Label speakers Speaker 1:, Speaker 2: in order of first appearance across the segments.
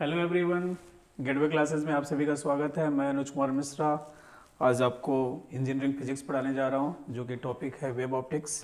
Speaker 1: Hello everyone, gateway classes में आप सभी का स्वागत है। मैं अनुज कुमार मिश्रा आज आपको इंजीनियरिंग फिजिक्स पढ़ाने जा रहा हूं, जो कि टॉपिक है वेब ऑप्टिक्स।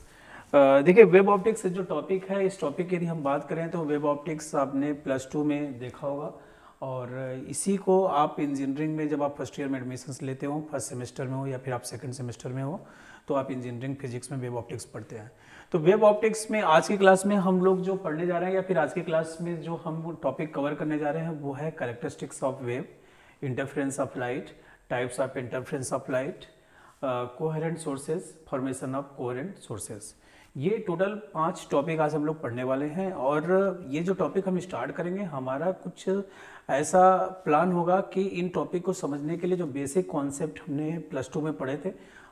Speaker 1: देखिए, वेब ऑप्टिक्स जो टॉपिक है, इस टॉपिक की यदि हम बात करें तो वेब ऑप्टिक्स आपने +2 में देखा होगा। और इसी को आप इंजीनियरिंग में जब आप फर्स्ट ईयर में एडमिशन्स लेते हो, फर्स्ट सेमेस्टर में हो या फिर आप सेकंड सेमेस्टर में हो, तो आप इंजीनियरिंग फिजिक्स में वेब ऑप्टिक्स पढ़ते हैं। तो वेब ऑप्टिक्स में आज की क्लास में हम लोग जो पढ़ने जा रहे हैं या फिर आज की क्लास में जो हम टॉपिक कवर करने जा रहे हैं वो है characteristics of wave, interference of light, types of interference of light, coherent sources, formation of coherent sources. ये टोटल 5 टॉपिक आज हम लोग पढ़ने वाले हैं। और ये जो टॉपिक हम स्टार्ट करेंगे, हमारा कुछ ऐसा प्लान होगा कि इन टॉपिक को समझने के लिए जो बेसिक कॉन्सेप्ट हमने +2 में पढ़े थे,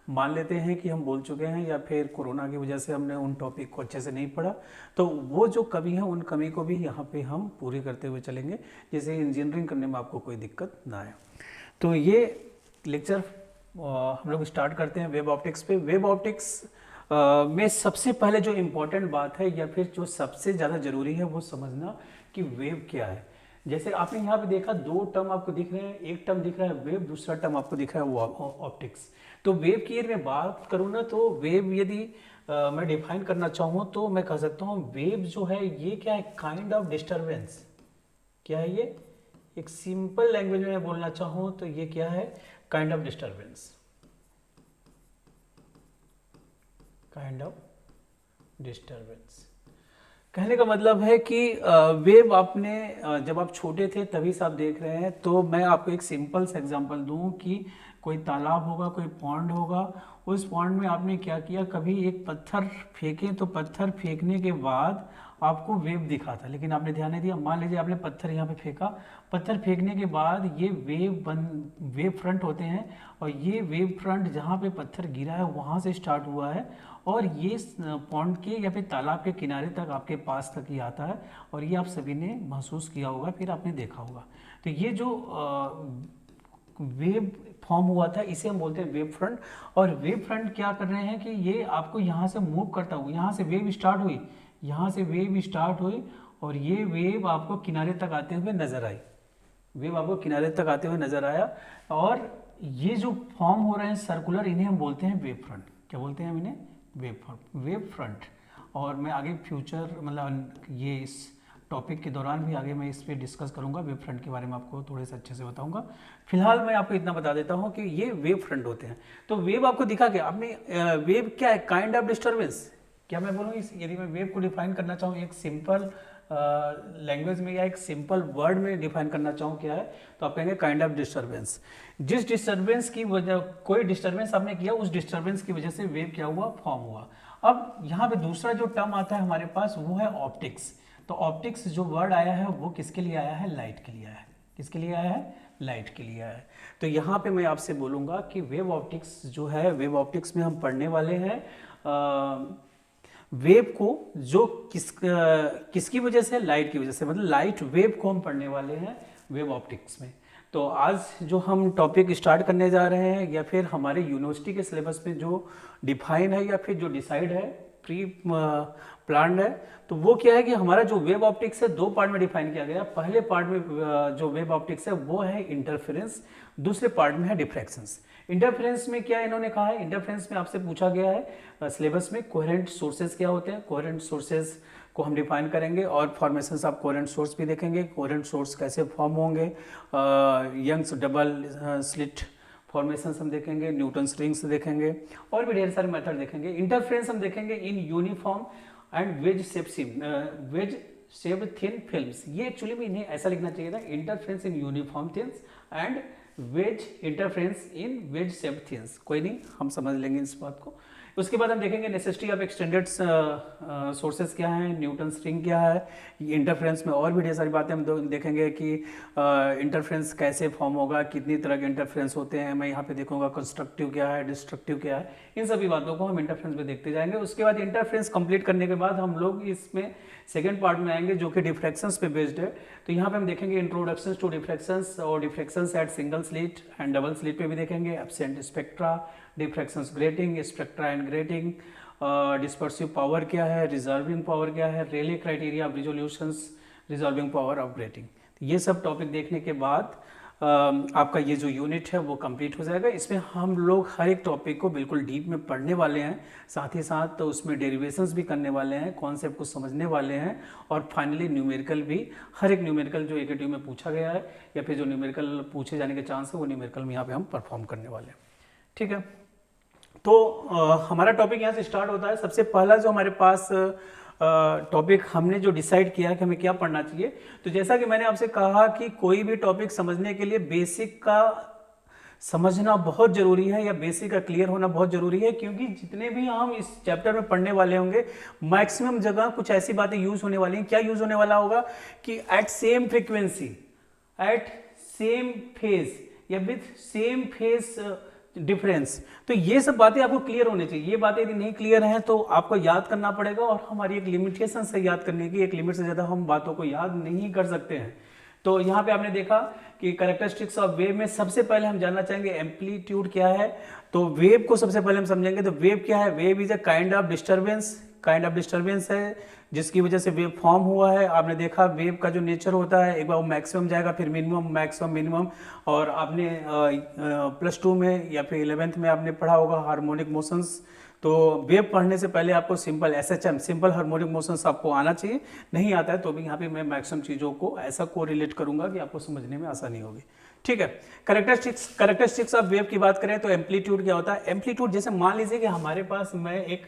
Speaker 1: मान लेते हैं कि हम बोल चुके हैं या फिर कोरोना की वजह से हमने उन टॉपिक को अच्छे से नहीं पढ़ा, तो वो जो कमी है उन कमी को भी यहाँ पे हम पूरी करते हुए चलेंगे, जिससे इंजीनियरिंग करने में आपको कोई दिक्कत ना आए। तो ये लेक्चर हम लोग स्टार्ट करते हैं वेब ऑप्टिक्स पे। वेब ऑप्टिक्स में सबसे पहले जो इम्पोर्टेंट बात है या फिर जो सबसे ज़्यादा ज़रूरी है वो समझना कि वेव क्या है। जैसे आपने यहाँ पे देखा, 2 टर्म आपको दिख रहे हैं, एक टर्म दिख रहा है वेव, दूसरा टर्म आपको दिख रहा है वो ऑप्टिक्स। तो वेव की यदि मैं बात करूँ ना, तो वेव यदि मैं डिफाइन करना चाहूँ तो मैं कह सकता हूँ वेव जो है ये क्या है, काइंड ऑफ डिस्टर्बेंस। क्या है ये? एक सिंपल लैंग्वेज में बोलना चाहूँ तो ये क्या है, kind of disturbance. Kind of disturbance कहने का मतलब है कि वेव आपने जब आप छोटे थे तभी से आप देख रहे हैं। तो मैं आपको एक सिंपल सा एग्जांपल दूं कि कोई तालाब होगा, कोई पॉन्ड होगा, उस पॉन्ड में आपने क्या किया, कभी एक पत्थर फेंके तो पत्थर फेंकने के बाद आपको वेव दिखा था, लेकिन आपने ध्यान नहीं दिया। मान लीजिए आपने पत्थर यहाँ पे फेंका, पत्थर फेंकने के बाद ये वेव फ्रंट होते हैं, और ये वेव फ्रंट जहाँ पे पत्थर गिरा है वहाँ से स्टार्ट हुआ है और ये पॉन्ड के या फिर तालाब के किनारे तक आपके पास तक ही आता है। और ये आप सभी ने महसूस किया होगा, फिर आपने देखा होगा। तो ये जो वेव फॉर्म हुआ था इसे हम बोलते हैं वेव फ्रंट। और वेव फ्रंट क्या कर रहे हैं कि ये आपको यहाँ से मूव करता हुआ, यहाँ से वेव स्टार्ट हुई, यहाँ से वेव स्टार्ट हुई और ये वेव आपको किनारे तक आते हुए नजर आई। वेव आपको किनारे तक आते हुए नजर आया। और ये जो फॉर्म हो रहे हैं सर्कुलर, इन्हें हम बोलते हैं वेव फ्रंट। क्या बोलते हैं हम इन्हें? Wave front. और मैं आगे फ्यूचर मतलब ये इस टॉपिक के दौरान भी आगे मैं इस पर डिस्कस करूंगा, वेव फ्रंट के बारे में आपको थोड़े से अच्छे से बताऊंगा। फिलहाल मैं आपको इतना बता देता हूं कि ये वेव फ्रंट होते हैं। तो वेव आपको दिखा क्या आपने, वेव क्या है, काइंड ऑफ डिस्टर्बेंस। क्या मैं बोलूँ, यदि मैं वेव को डिफाइन करना चाहूँ एक सिंपल लैंग्वेज में या एक सिंपल वर्ड में डिफाइन करना चाहूँ क्या है, तो आप कहेंगे काइंड ऑफ डिस्टर्बेंस। जिस डिस्टर्बेंस की वजह, कोई डिस्टर्बेंस आपने किया, उस डिस्टर्बेंस की वजह से वेव क्या हुआ, फॉर्म हुआ। अब यहाँ पे दूसरा जो टर्म आता है हमारे पास वो है ऑप्टिक्स। तो ऑप्टिक्स जो वर्ड आया है वो किसके लिए आया है, लाइट के लिए आया है। किसके लिए आया है? लाइट के लिए आया है। तो यहाँ पे मैं आपसे बोलूँगा कि वेव ऑप्टिक्स जो है, वेव ऑप्टिक्स में हम पढ़ने वाले हैं वेव को, जो किसकी वजह से, लाइट की वजह से, मतलब लाइट वेव को हम पढ़ने वाले हैं वेव ऑप्टिक्स में। तो आज जो हम टॉपिक स्टार्ट करने जा रहे हैं या फिर हमारे यूनिवर्सिटी के सिलेबस में जो डिफाइन है या फिर जो डिसाइड है, प्री प्लान्ड है, तो वो क्या है कि हमारा जो वेव ऑप्टिक्स है 2 पार्ट में डिफाइन किया गया। पहले पार्ट में जो वेव ऑप्टिक्स है वो है इंटरफेरेंस, दूसरे पार्ट में है डिफ्रैक्शंस। इंटरफेरेंस में क्या इन्होंने कहा है, इंटरफेरेंस में आपसे पूछा गया है सिलेबस में कोहेरेंट सोर्सेज क्या होते हैं, कोहेरेंट सोर्सेज को हम डिफाइन करेंगे और फॉर्मेशंस ऑफ कोहेरेंट सोर्स भी देखेंगे, कोहेरेंट सोर्स कैसे फॉर्म होंगे, यंग्स डबल स्लिट फॉर्मेशंस हम देखेंगे, न्यूटन्स रिंग्स देखेंगे और भी ढेर सारे मेथड देखेंगे। इंटरफेरेंस हम देखेंगे in uniform and wedge shaped thin films. ये एक्चुअली में इन्हें ऐसा लिखना चाहिए था, interference in uniform thins and wedge interference in wedge shaped thins. कोई नहीं, हम समझ लेंगे इस बात को। उसके बाद हम देखेंगे नेसेसिटी ऑफ एक्सटेंडेड सोर्सेज क्या है, न्यूटन्स रिंग क्या है। इंटरफेरेंस में और भी ढेर सारी बातें हम देखेंगे कि इंटरफेरेंस कैसे फॉर्म होगा, कितनी तरह के इंटरफेरेंस होते हैं। मैं यहाँ पे देखूंगा कंस्ट्रक्टिव क्या है, डिस्ट्रक्टिव क्या है, इन सभी बातों को हम इंटरफेरेंस में देखते जाएंगे। उसके बाद इंटरफेरेंस कंप्लीट करने के बाद हम लोग इसमें सेकेंड पार्ट में आएंगे जो कि डिफ्रैक्शंस पे बेस्ड है। तो यहाँ पे हम देखेंगे इंट्रोडक्शन टू डिफ्रैक्शंस और diffractions at single slit and double slit पे भी देखेंगे, absent spectra, diffractions grating, spectra and grating, dispersive power क्या है, रिजॉल्विंग पावर क्या है, Rayleigh criteria of resolutions, resolving power of grating. ये सब टॉपिक देखने के बाद आपका ये जो यूनिट है वो कंप्लीट हो जाएगा। इसमें हम लोग हर एक टॉपिक को बिल्कुल डीप में पढ़ने वाले हैं, साथ ही साथ तो उसमें डेरिवेशंस भी करने वाले हैं, कॉन्सेप्ट को समझने वाले हैं, और फाइनली न्यूमेरिकल भी, हर एक न्यूमेरिकल जो एकेटिव में पूछा गया है या फिर जो न्यूमेरिकल पूछे जाने के चांस है वो न्यूमेरिकल में यहाँ पे हम परफॉर्म करने वाले हैं। ठीक है, तो हमारा टॉपिक यहाँ से स्टार्ट होता है। सबसे पहला जो हमारे पास टॉपिक हमने जो डिसाइड किया कि हमें क्या पढ़ना चाहिए, तो जैसा कि मैंने आपसे कहा कि कोई भी टॉपिक समझने के लिए बेसिक का समझना बहुत जरूरी है या बेसिक का क्लियर होना बहुत जरूरी है, क्योंकि जितने भी हम इस चैप्टर में पढ़ने वाले होंगे मैक्सिमम जगह कुछ ऐसी बातें यूज होने वाली हैं। क्या यूज होने वाला होगा कि at same frequency, at same phase या विथ सेम फेज डिफरेंस, तो ये सब बातें आपको क्लियर होनी चाहिए। ये बातें यदि नहीं क्लियर हैं तो आपको याद करना पड़ेगा, और हमारी एक लिमिटेशन से याद करने की, एक लिमिट से ज़्यादा हम बातों को याद नहीं कर सकते हैं। तो यहाँ पे आपने देखा कि कैरेक्टरिस्टिक्स ऑफ वेव में सबसे पहले हम जानना चाहेंगे एम्पलीट्यूड क्या है। तो वेव को सबसे पहले हम समझेंगे। तो वेव क्या है? Wave is a kind of disturbance है जिसकी वजह से वेव फॉर्म हुआ है। आपने देखा वेव का जो नेचर होता है, एक बार वो मैक्सिमम जाएगा, फिर मिनिमम, मैक्सिमम, मिनिमम, और आपने +2 में या फिर 11th में आपने पढ़ा होगा हार्मोनिक मोशंस। तो वेव पढ़ने से पहले आपको simple SHM, simple harmonic motions आपको आना चाहिए। नहीं आता है तो भी यहाँ पे मैं मैक्सिमम चीज़ों को ऐसा को रिलेट करूंगा कि आपको समझने में आसानी होगी। ठीक है, कैरेक्टरिस्टिक्स ऑफ वेव की बात करें तो एम्पलीट्यूड क्या होता है? एम्पलीट्यूड, जैसे मान लीजिए कि हमारे पास मैं एक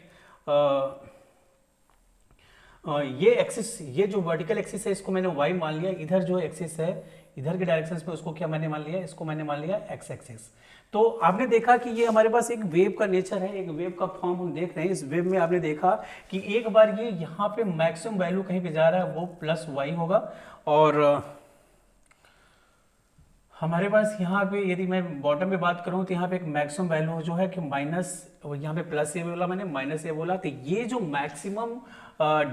Speaker 1: ये एक्सिस, ये जो वर्टिकल एक्सिस है इसको मैंने y मान लिया, इधर जो एक्सिस है इधर के डायरेक्शन में उसको क्या मैंने मान लिया? इसको मैंने मान लिया x एक्सिस। तो आपने देखा कि ये हमारे पास एक वेव का नेचर है, एक वेव का फॉर्म हम देख रहे हैं। इस वेव में आपने देखा कि एक बार ये यहाँ पे मैक्सिमम वैल्यू कहीं पे जा रहा है वो +y होगा, और हमारे पास यहाँ पे यदि मैं बॉटम पे बात करूँ तो यहाँ पे एक मैक्सिमम वैल्यू जो है कि माइनस, यहाँ पे +a बोला मैंने, -a बोला। तो ये जो मैक्सिमम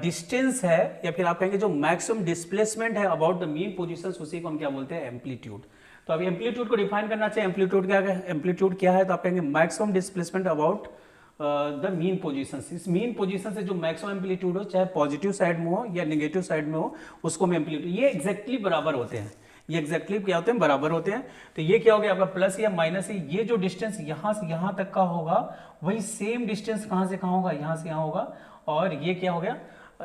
Speaker 1: डिस्टेंस है या फिर आप कहेंगे जो मैक्सिमम डिस्प्लेसमेंट है अबाउट द मीन पोजीशन, उसी को हम क्या बोलते हैं? एम्पलीट्यूड। तो अब एम्पलीट्यूड को डिफाइन करना चाहिए। एम्पलीट्यूड क्या है? एम्पलीट्यूड क्या है? तो आप कहेंगे maximum displacement about the mean position. इस मीन पोजीशन से जो मैक्सिमम एम्पलीट्यूड हो, चाहे पॉजिटिव साइड में हो या नेगेटिव साइड में हो, उसको हम एम्पलीट्यूड, ये एग्जैक्टली बराबर होते हैं। ये एग्जैक्टली क्या होते हैं? बराबर होते हैं। तो ये क्या हो गया आपका प्लस या माइनस है। ये जो डिस्टेंस यहाँ से यहाँ तक का होगा वही सेम डिस्टेंस कहाँ से कहाँ होगा? यहाँ से यहाँ होगा, और ये क्या हो गया?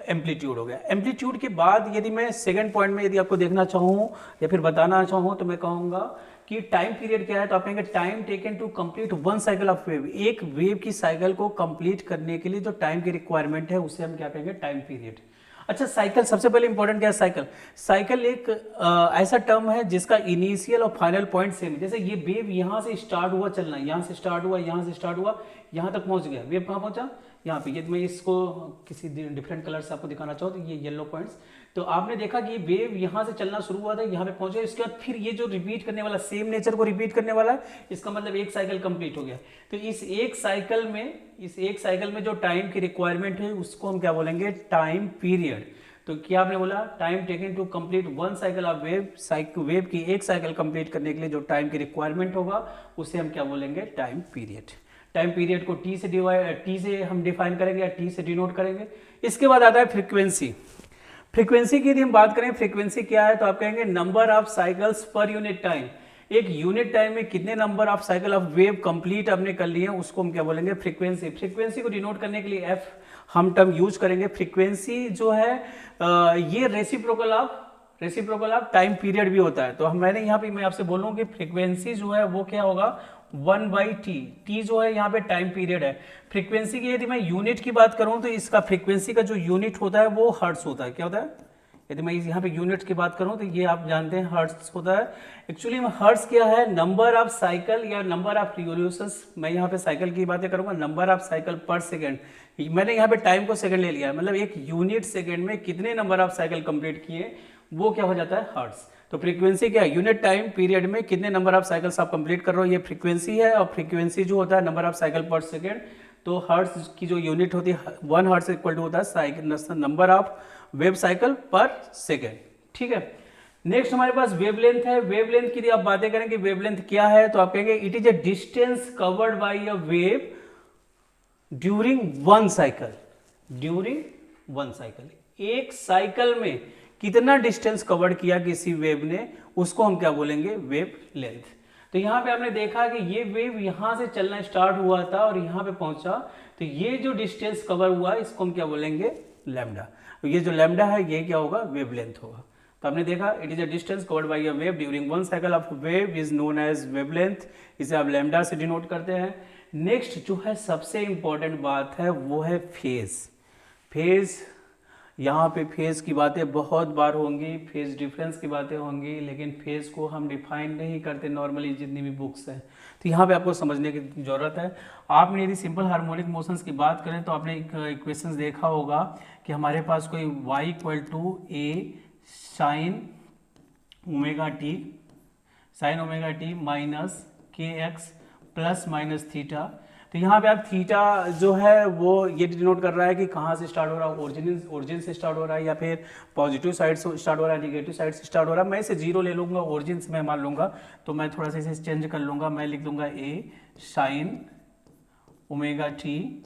Speaker 1: एम्पलीट्यूड हो गया। एम्पलीट्यूड के बाद यदि मैं सेकंड पॉइंट में यदि आपको देखना चाहूँ या फिर बताना चाहूँ तो मैं कहूँगा कि टाइम पीरियड क्या है? तो आप कहेंगे time taken to complete one cycle of wave. एक वेव की साइकिल को कंप्लीट करने के लिए जो टाइम की रिक्वायरमेंट है उसे हम क्या कहेंगे? Time period. अच्छा, साइकिल सबसे पहले इंपॉर्टेंट क्या है? साइकिल, साइकिल एक ऐसा टर्म है जिसका इनिशियल और फाइनल पॉइंट सेम है। जैसे ये वेव यहाँ से स्टार्ट हुआ चलना, यहाँ से स्टार्ट हुआ, यहाँ से स्टार्ट हुआ, यहाँ तक पहुँच गया। वेव कहाँ पहुँचा? यहाँ पे। यदि मैं इसको किसी डिफरेंट कलर से आपको दिखाना चाहूँ तो ये येलो पॉइंट्स, तो आपने देखा कि वेव यहाँ से चलना शुरू हुआ था, यहाँ पे पहुंचा। इसके बाद फिर ये जो रिपीट करने वाला, सेम नेचर को रिपीट करने वाला है, इसका मतलब एक साइकिल कंप्लीट हो गया। तो इस एक साइकिल में जो टाइम की रिक्वायरमेंट है उसको हम क्या बोलेंगे? Time period. तो क्या आपने बोला? Time taken to complete one cycle of wave. Wave की एक साइकिल कंप्लीट करने के लिए जो टाइम की रिक्वायरमेंट होगा उसे हम क्या बोलेंगे? Time period. टाइम पीरियड को टी से हम डिफाइन करेंगे या टी से डिनोट करेंगे। इसके बाद आता है फ्रीक्वेंसी। फ्रीक्वेंसी की यदि हम बात करें, फ्रीक्वेंसी क्या है? तो आप कहेंगे number of cycles per unit time. एक यूनिट टाइम में कितने number of cycle of wave complete आपने कर लिए हैं उसको हम क्या बोलेंगे? फ्रीक्वेंसी। फ्रीक्वेंसी को डिनोट करने के लिए एफ हम टर्म यूज करेंगे। फ्रीक्वेंसी जो है ये रेसिप्रोकल ऑफ टाइम पीरियड भी होता है। तो मैंने यहाँ पे मैं आपसे बोलूँ कि फ्रीक्वेंसी जो है वो क्या होगा? 1/t। टी जो है यहाँ पे टाइम पीरियड है। फ्रीक्वेंसी की यदि मैं यूनिट की बात करूँ तो इसका फ्रीक्वेंसी का जो यूनिट होता है वो हर्ट्ज होता है। क्या होता है? यदि मैं यहाँ पे यूनिट्स की बात करूँ तो ये आप जानते हैं हर्ट्ज होता है। एक्चुअली में हर्ट्ज क्या है? नंबर ऑफ साइकिल या नंबर ऑफ रिवोल्यूशंस। मैं यहाँ पे साइकिल की बातें करूँगा, नंबर ऑफ साइकिल पर सेकेंड। मैंने यहाँ पे टाइम को सेकंड ले लिया, मतलब एक यूनिट सेकंड में कितने नंबर ऑफ साइकिल कंप्लीट किए वो क्या हो जाता है? हर्ट्ज। तो फ्रीक्वेंसी क्या है? यूनिट टाइम पीरियड में कितने नंबर ऑफ साइकिल्स आप कंप्लीट कर रहे हो, ये फ्रीक्वेंसी है। और फ्रीक्वेंसी जो होता है नंबर ऑफ साइकिल पर सेकेंड। तो हर्ट्ज की जो यूनिट होती है 1 हर्ट्ज इक्वल टू होता है cycle number of wave cycle पर सेकेंड। ठीक है, नेक्स्ट हमारे पास वेवलेंथ है। वेवलेंथ की आप बातें करेंगे, वेवलेंथ क्या है? तो आप कहेंगे it is a distance covered by a wave during one cycle. During one cycle, एक साइकिल में कितना डिस्टेंस कवर किया किसी वेव ने, उसको हम क्या बोलेंगे, वेव लेंथ। तो यहाँ पे आपने देखा कि ये वेव यहाँ से चलना स्टार्ट हुआ था और यहाँ पे पहुंचा, तो ये जो डिस्टेंस कवर हुआ इसको हम क्या बोलेंगे, लैम्डा। तो ये जो लैम्डा है ये क्या होगा, वेव लेंथ होगा। तो आपने देखा it is a distance covered by a wave during one cycle of wave is known as wavelength, इसे आप लैम्डा से डिनोट करते हैं। नेक्स्ट जो है सबसे इंपॉर्टेंट बात है वो है फेज। फेज, यहाँ पे फेज की बातें बहुत बार होंगी, फेज डिफरेंस की बातें होंगी, लेकिन फेज को हम डिफाइन नहीं करते नॉर्मली जितनी भी बुक्स हैं। तो यहाँ पे आपको समझने की ज़रूरत है। आपने यदि सिंपल हार्मोनिक मोशंस की बात करें तो आपने एक इक्वेशंस देखा होगा कि हमारे पास कोई y equal to a sine omega t, sine omega t minus k x plus minus theta. तो यहाँ पे आप थीटा जो है वो ये डिनोट कर रहा है कि कहाँ से स्टार्ट हो रहा है, ओरिजिन से स्टार्ट हो रहा है या फिर पॉजिटिव साइड से स्टार्ट हो रहा है, निगेटिव साइड से स्टार्ट हो रहा है। मैं इसे जीरो ले लूँगा, ओरिजिन से मैं मान लूँगा, तो मैं थोड़ा सा इसे चेंज कर लूँगा, मैं लिख दूँगा ए sine omega t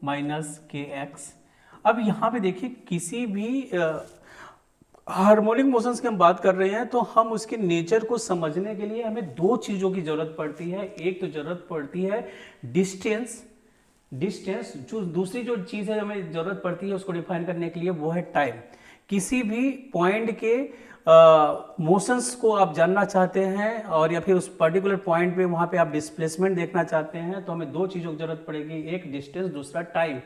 Speaker 1: minus k x. अब यहाँ पे देखिए किसी भी हार्मोनिक मोशंस की हम बात कर रहे हैं तो हम उसके नेचर को समझने के लिए हमें दो चीज़ों की ज़रूरत पड़ती है। एक तो ज़रूरत पड़ती है डिस्टेंस, जो दूसरी जो चीज़ है हमें ज़रूरत पड़ती है उसको डिफाइन करने के लिए वो है टाइम। किसी भी पॉइंट के मोशंस को आप जानना चाहते हैं और या फिर उस पर्टिकुलर पॉइंट पे वहाँ पे आप डिस्प्लेसमेंट देखना चाहते हैं तो हमें दो चीज़ों की ज़रूरत पड़ेगी, एक डिस्टेंस, दूसरा टाइम।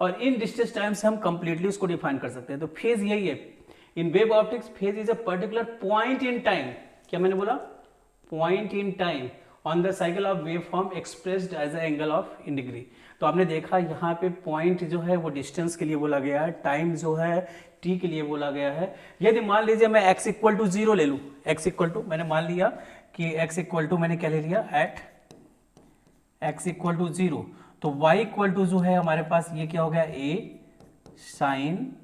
Speaker 1: और इन डिस्टेंस टाइम से हम कंप्लीटली उसको डिफाइन कर सकते हैं। तो फेज यही है। In wave optics phase is a particular point in time, क्या मैंने बोला, point in time on the cycle of wave form expressed as a angle of in degree. तो आपने देखा यहाँ पे पॉइंट जो है वो डिस्टेंस के लिए बोला गया है, टाइम जो है टी के लिए बोला गया है। यदि मान लीजिए मैं x इक्वल टू जीरो ले लूँ, x इक्वल टू मैंने मान लिया कि x इक्वल टू मैंने क्या ले लिया, at x equal to zero, तो y इक्वल टू जो है हमारे पास ये क्या हो गया, a साइन,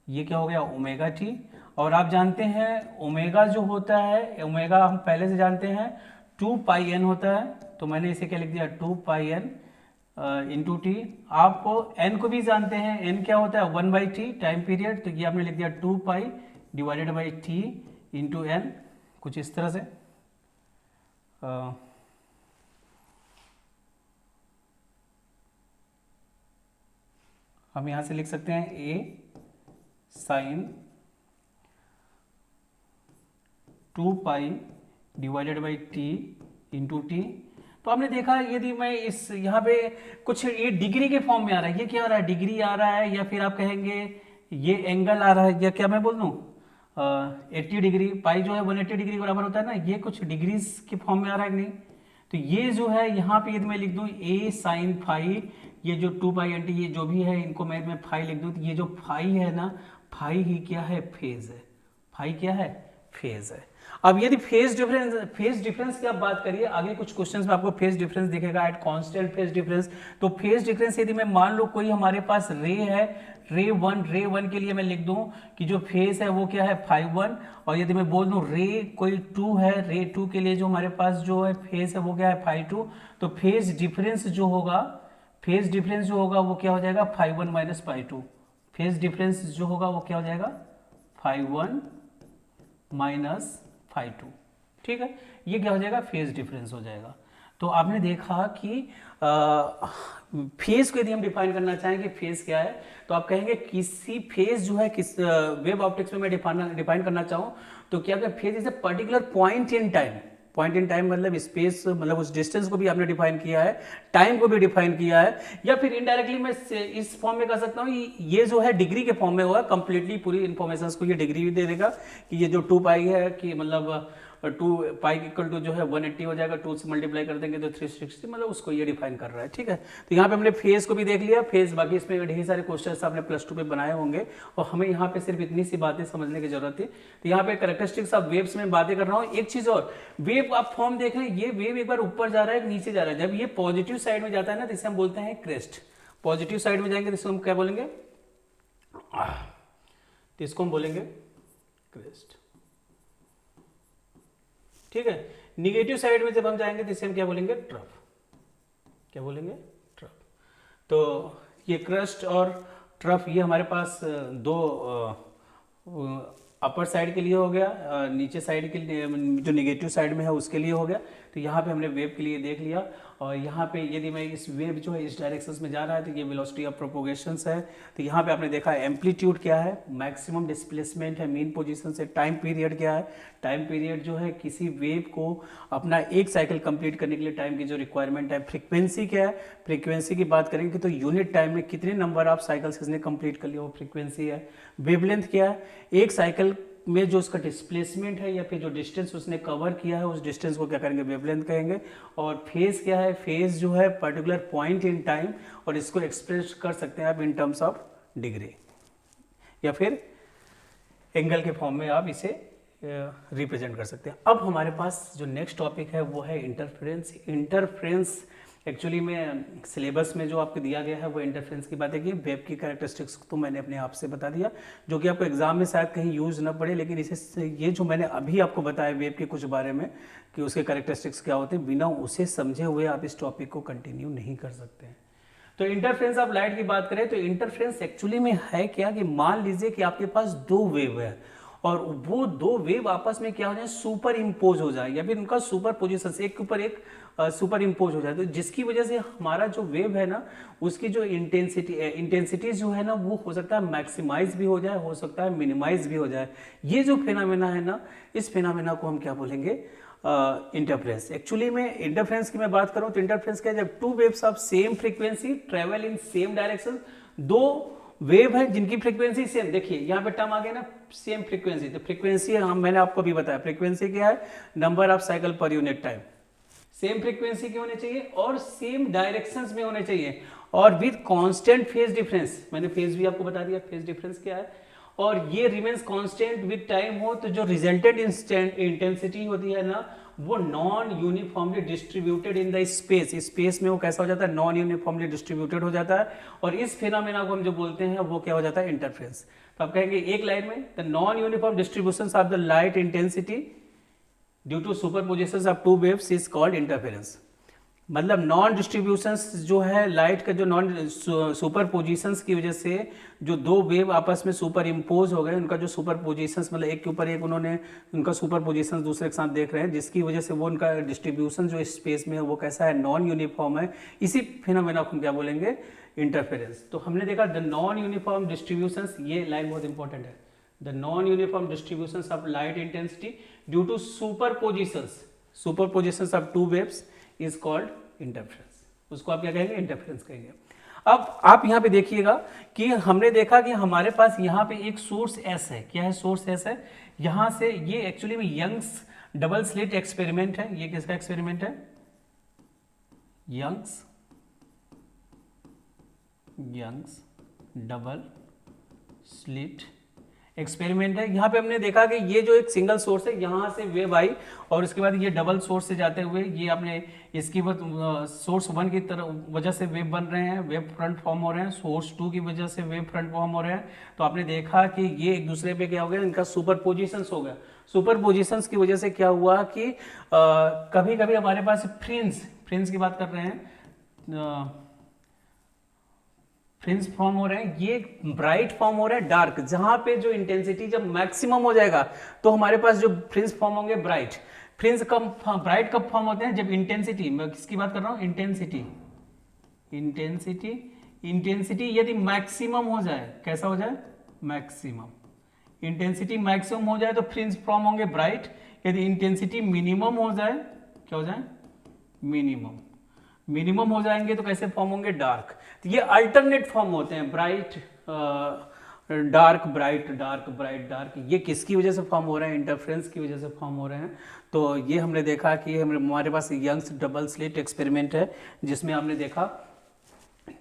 Speaker 1: ये क्या हो गया ओमेगा टी। और आप जानते हैं ओमेगा जो होता है, ओमेगा हम पहले से जानते हैं 2 पाई एन होता है, तो मैंने इसे क्या लिख दिया 2 पाई एन इंटू टी। आप एन को भी जानते हैं, एन क्या होता है 1 बाई टी टाइम पीरियड, तो ये आपने लिख दिया 2 pi divided by T into n, कुछ इस तरह से। हम यहाँ से लिख सकते हैं A sine 2 pi divided by T into T. तो आपने देखा यदि मैं इस यहाँ पे कुछ ये डिग्री के फॉर्म में आ रहा है, ये क्या आ रहा है, डिग्री आ रहा है, या फिर आप कहेंगे ये एंगल आ रहा है, या क्या मैं बोल दूँ 80 डिग्री, पाई जो है 180 डिग्री के बराबर होता है ना, ये कुछ डिग्रीज के फॉर्म में आ रहा है कि नहीं। तो ये जो है यहाँ पे यदि मैं लिख दूँ ए साइन फाई, ये जो 2 पाई एन टी ये जो भी है इनको मैं फाई लिख दूँ, तो ये जो फाई है ना, फाई ही क्या है, फेज है। फाई क्या है, फेज है। अब यदि फेज डिफरेंस की आप बात करिए, आगे कुछ क्वेश्चंस में आपको फेज डिफरेंस दिखेगा एट कांस्टेंट फेज डिफरेंस। तो फेज डिफरेंस यदि मैं मान लो कोई हमारे पास रे है, रे वन के लिए मैं लिख दूं कि जो फेज है वो क्या है φ1, और यदि मैं बोल दूं रे कोई 2 है, रे 2 के लिए जो हमारे पास जो है फेज है वो क्या है φ2। तो फेज डिफरेंस जो होगा, वो क्या हो जाएगा φ1 माइनस φ2। फेज डिफरेंस जो होगा वो क्या हो जाएगा φ1 माइनस φ2, ठीक है। ये क्या हो जाएगा, फेज डिफरेंस हो जाएगा। तो आपने देखा कि फेज को यदि हम डिफाइन करना चाहें कि फेज क्या है, तो आप कहेंगे किसी फेज जो है किस वेव ऑप्टिक्स में मैं डिफाइन करना चाहूँ तो क्या phase is a particular point in time. Point in time मतलब स्पेस, मतलब उस डिस्टेंस को भी आपने डिफाइन किया है, टाइम को भी डिफाइन किया है, या फिर इनडायरेक्टली मैं इस फॉर्म में कर सकता हूँ, ये जो है डिग्री के फॉर्म में होगा, कंप्लीटली पूरी इन्फॉर्मेशन को ये डिग्री भी दे देगा कि ये जो 2 पाई है कि मतलब 2 पाई इक्वल टू जो है 180 हो जाएगा, 2 से मल्टीप्लाई कर देंगे तो 360, मतलब उसको ये डिफाइन कर रहा है, ठीक है। तो यहाँ पे हमने फेज को भी देख लिया, फेज बाकी इसमें ढेर सारे क्वेश्चंस आपने +2 पे बनाए होंगे और हमें यहाँ पे सिर्फ इतनी सी बातें समझने की जरूरत थी। तो यहाँ पे कैरेक्टरिस्टिक्स ऑफ वेव्स में बातें कर रहा हूँ। एक चीज और, वेव आप फॉर्म देख रहे हैं, ये वेव एक बार ऊपर जा रहा है, नीचे जा रहा है। जब ये पॉजिटिव साइड में जाता है ना तो इसे हम बोलते हैं क्रेस्ट। पॉजिटिव साइड में जाएंगे तो इसको हम क्या बोलेंगे, तो इसको हम बोलेंगे क्रेस्ट, ठीक है। निगेटिव साइड में जब हम जाएंगे तो इसे हम क्या बोलेंगे, ट्रफ। क्या बोलेंगे, ट्रफ। तो ये क्रस्ट और ट्रफ ये हमारे पास दो अपर साइड के लिए हो गया, नीचे साइड के लिए जो नेगेटिव साइड में है उसके लिए हो गया। तो यहाँ पे हमने वेव के लिए देख लिया। और यहाँ पे यदि मैं इस वेव जो है इस डायरेक्शन में जा रहा है तो ये वेलोसिटी ऑफ प्रोपोगेशंस है। तो यहाँ पे आपने देखा एम्पलीट्यूड क्या है, मैक्सिमम डिस्प्लेसमेंट है मीन पोजीशन से, टाइम पीरियड क्या है, टाइम पीरियड जो है किसी वेव को अपना एक साइकिल कंप्लीट करने के लिए टाइम की जो रिक्वायरमेंट है। फ्रीक्वेंसी क्या है, फ्रीक्वेंसी की बात करेंगे तो यूनिट टाइम में कितने नंबर ऑफ साइकिल्स इसने कंप्लीट कर लिया वो फ्रीक्वेंसी है। वेवलेंथ क्या है, एक साइकिल में जो उसका डिस्प्लेसमेंट है या फिर जो डिस्टेंस उसने कवर किया है उस डिस्टेंस को क्या करेंगे, वेवलेंथ कहेंगे। और फेज क्या है, फेज जो है पर्टिकुलर पॉइंट इन टाइम, और इसको एक्सप्रेस कर सकते हैं आप इन टर्म्स ऑफ डिग्री या फिर एंगल के फॉर्म में आप इसे रिप्रेजेंट कर सकते हैं। अब हमारे पास जो नेक्स्ट टॉपिक है वो है इंटरफेरेंस। इंटरफेरेंस एक्चुअली में सिलेबस में जो आपको दिया गया है वो इंटरफेरेंस की बात है कि वेब की कैरेक्टरिस्टिक्स तो मैंने अपने आप से बता दिया, जो कि आपको एग्जाम में शायद कहीं यूज ना पड़े, लेकिन इसे ये जो मैंने अभी आपको बताया वेब के कुछ बारे में कि उसके कैरेक्टरिस्टिक्स क्या होते हैं, बिना उसे समझे हुए आप इस टॉपिक को कंटिन्यू नहीं कर सकते हैं। तो इंटरफेरेंस ऑफ लाइट की बात करें तो इंटरफेरेंस एक्चुअली में है क्या कि मान लीजिए कि आपके पास दो वेव है और वो दो वेव आपस में क्या हो जाए, सुपर इम्पोज हो जाए या फिर उनका सुपर पोजिशन एक के ऊपर एक सुपर इम्पोज हो जाए। तो जिसकी वजह से हमारा जो वेव है ना उसकी जो इंटेंसिटी जो है ना वो हो सकता है मैक्सिमाइज भी हो जाए, हो सकता है मिनिमाइज भी हो जाए। ये जो फिनोमेना है ना, इस फिनोमेना को हम क्या बोलेंगे, इंटरफेरेंस। एक्चुअली में इंटरफेरेंस की मैं बात करूं तो इंटरफेरेंस क्या है, जब two waves of same frequency travel in same direction, दो वेव है जिनकी फ्रीक्वेंसी सेम, देखिए यहाँ पे टर्म आ गया ना सेम फ्रीक्वेंसी। तो फ्रीक्वेंसी हम मैंने आपको भी बताया फ्रीक्वेंसी क्या है, number of cycle per unit time. Same frequency के होने चाहिए और सेम डायरेक्शंस में होने चाहिए और विद कांस्टेंट फेज डिफरेंस। मैंने फेज भी आपको बता दिया फेज डिफरेंस क्या है। और ये रिमेन्स कांस्टेंट विद टाइम हो तो जो रिजल्टेंट इंटेंसिटी होती है ना वो non uniformly distributed in the space. Space में वो कैसा हो जाता है, नॉन यूनिफॉर्मली डिस्ट्रीब्यूटेड हो जाता है। और इस फिनोमेना को हम जो बोलते हैं वो क्या हो जाता है, इंटरफेरेंस। तो आप कहेंगे एक लाइन में the non uniform distribution of the light intensity due to superposition of two waves is called interference. मतलब नॉन डिस्ट्रीब्यूशंस जो है लाइट का, जो नॉन सुपरपोजिशंस की वजह से जो दो वेव आपस में सुपर इम्पोज हो गए, उनका जो सुपरपोजिशंस मतलब एक के ऊपर एक उन्होंने उनका सुपरपोजिशंस दूसरे के साथ देख रहे हैं, जिसकी वजह से वो उनका डिस्ट्रीब्यूशन जो स्पेस में है वो कैसा है, नॉन यूनिफॉर्म है। इसी फिनोमेना को हम क्या बोलेंगे, इंटरफेरेंस। तो हमने देखा द नॉन यूनिफॉर्म डिस्ट्रीब्यूशंस, ये लाइन बहुत इंपॉर्टेंट है, the non uniform distributions of light intensity due to superpositions of two waves is called interference. उसको आप क्या कहेंगे, इंटरफेरेंस कहेंगे। अब आप यहाँ पे देखिएगा कि हमने देखा कि हमारे पास यहाँ पे एक सोर्स एस है। क्या है, सोर्स एस है। यहाँ से ये एक्चुअली में यंग्स डबल स्लिट एक्सपेरिमेंट है। ये किसका एक्सपेरिमेंट है, यंग्स डबल स्लिट एक्सपेरिमेंट है। यहाँ पे हमने देखा कि ये जो एक सिंगल सोर्स है यहाँ से वेव आई और उसके बाद ये डबल सोर्स से जाते हुए ये अपने इसकी सोर्स 1 की तरफ वजह से वेव बन रहे हैं, वेव फ्रंट फॉर्म हो रहे हैं, सोर्स 2 की वजह से वेव फ्रंट फॉर्म हो रहे हैं। तो आपने देखा कि ये एक दूसरे पे क्या हो गया, इनका सुपरपोजिशंस हो गया। सुपरपोजिशंस की वजह से क्या हुआ कि कभी कभी हमारे पास फ्रिंज की बात कर रहे हैं, फ्रिंज फॉर्म हो रहे हैं, ये ब्राइट फॉर्म हो रहा है डार्क। जहां पे जो इंटेंसिटी जब मैक्सिमम हो जाएगा तो हमारे पास जो फ्रिंज फॉर्म होंगे ब्राइट। फ्रिंज कब, ब्राइट कब फॉर्म होते हैं, जब इंटेंसिटी, मैं किसकी बात कर रहा हूं, इंटेंसिटी यदि मैक्सिमम हो जाए, कैसा हो जाए, मैक्सिमम। इंटेंसिटी मैक्सिमम हो जाए तो फ्रिंज फॉर्म होंगे ब्राइट। यदि इंटेंसिटी मिनिमम हो जाए, क्या हो जाए, मिनिमम हो जाएंगे तो कैसे फॉर्म होंगे, डार्क। तो ये अल्टरनेट फॉर्म होते हैं, bright dark, bright dark, bright dark. ये किसकी वजह से फॉर्म हो रहे हैं, इंटरफेरेंस की वजह से फॉर्म हो रहे हैं। तो ये हमने देखा कि हमारे पास यंग्स डबल स्लिट एक्सपेरिमेंट है जिसमें हमने देखा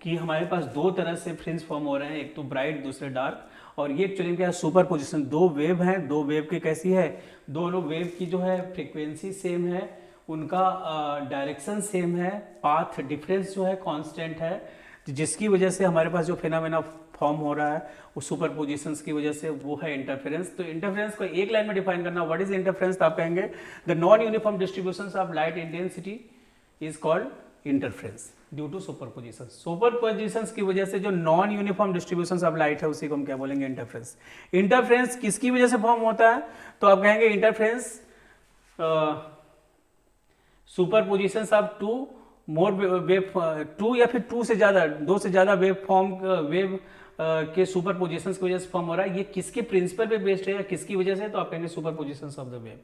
Speaker 1: कि हमारे पास दो तरह से फ्रिंज फॉर्म हो रहे हैं, एक तो ब्राइट दूसरे डार्क। और ये एक्चुअली क्या है, सुपर पोजिशन। दो वेव हैं, दो वेव की कैसी है, दोनों वेव की जो है फ्रीक्वेंसी सेम है, उनका डायरेक्शन सेम है, पाथ डिफरेंस जो है कांस्टेंट है, जिसकी वजह से हमारे पास जो फिनोमेना फॉर्म हो रहा है वो सुपरपोजिशंस की वजह से, वो है इंटरफेरेंस। तो इंटरफेरेंस को एक लाइन में डिफाइन करना, व्हाट इज इंटरफेरेंस, तो आप कहेंगे the non uniform distributions of light intensity is called interference. Due to superposition. Superposition की वजह से जो non uniform distribution of light है उसी को हम क्या बोलेंगे, इंटरफेरेंस। इंटरफेरेंस किसकी वजह से फॉर्म होता है, तो आप कहेंगे interference superposition of two more wave, two या फिर टू से ज्यादा, दो से ज्यादा वेव फॉर्म, वेव के सुपरपोजिशन की वजह से फॉर्म हो रहा है। ये किसके प्रिंसिपल पे बेस्ड है या किसकी वजह से, तो आप कहेंगे सुपरपोजिशन ऑफ द वेव।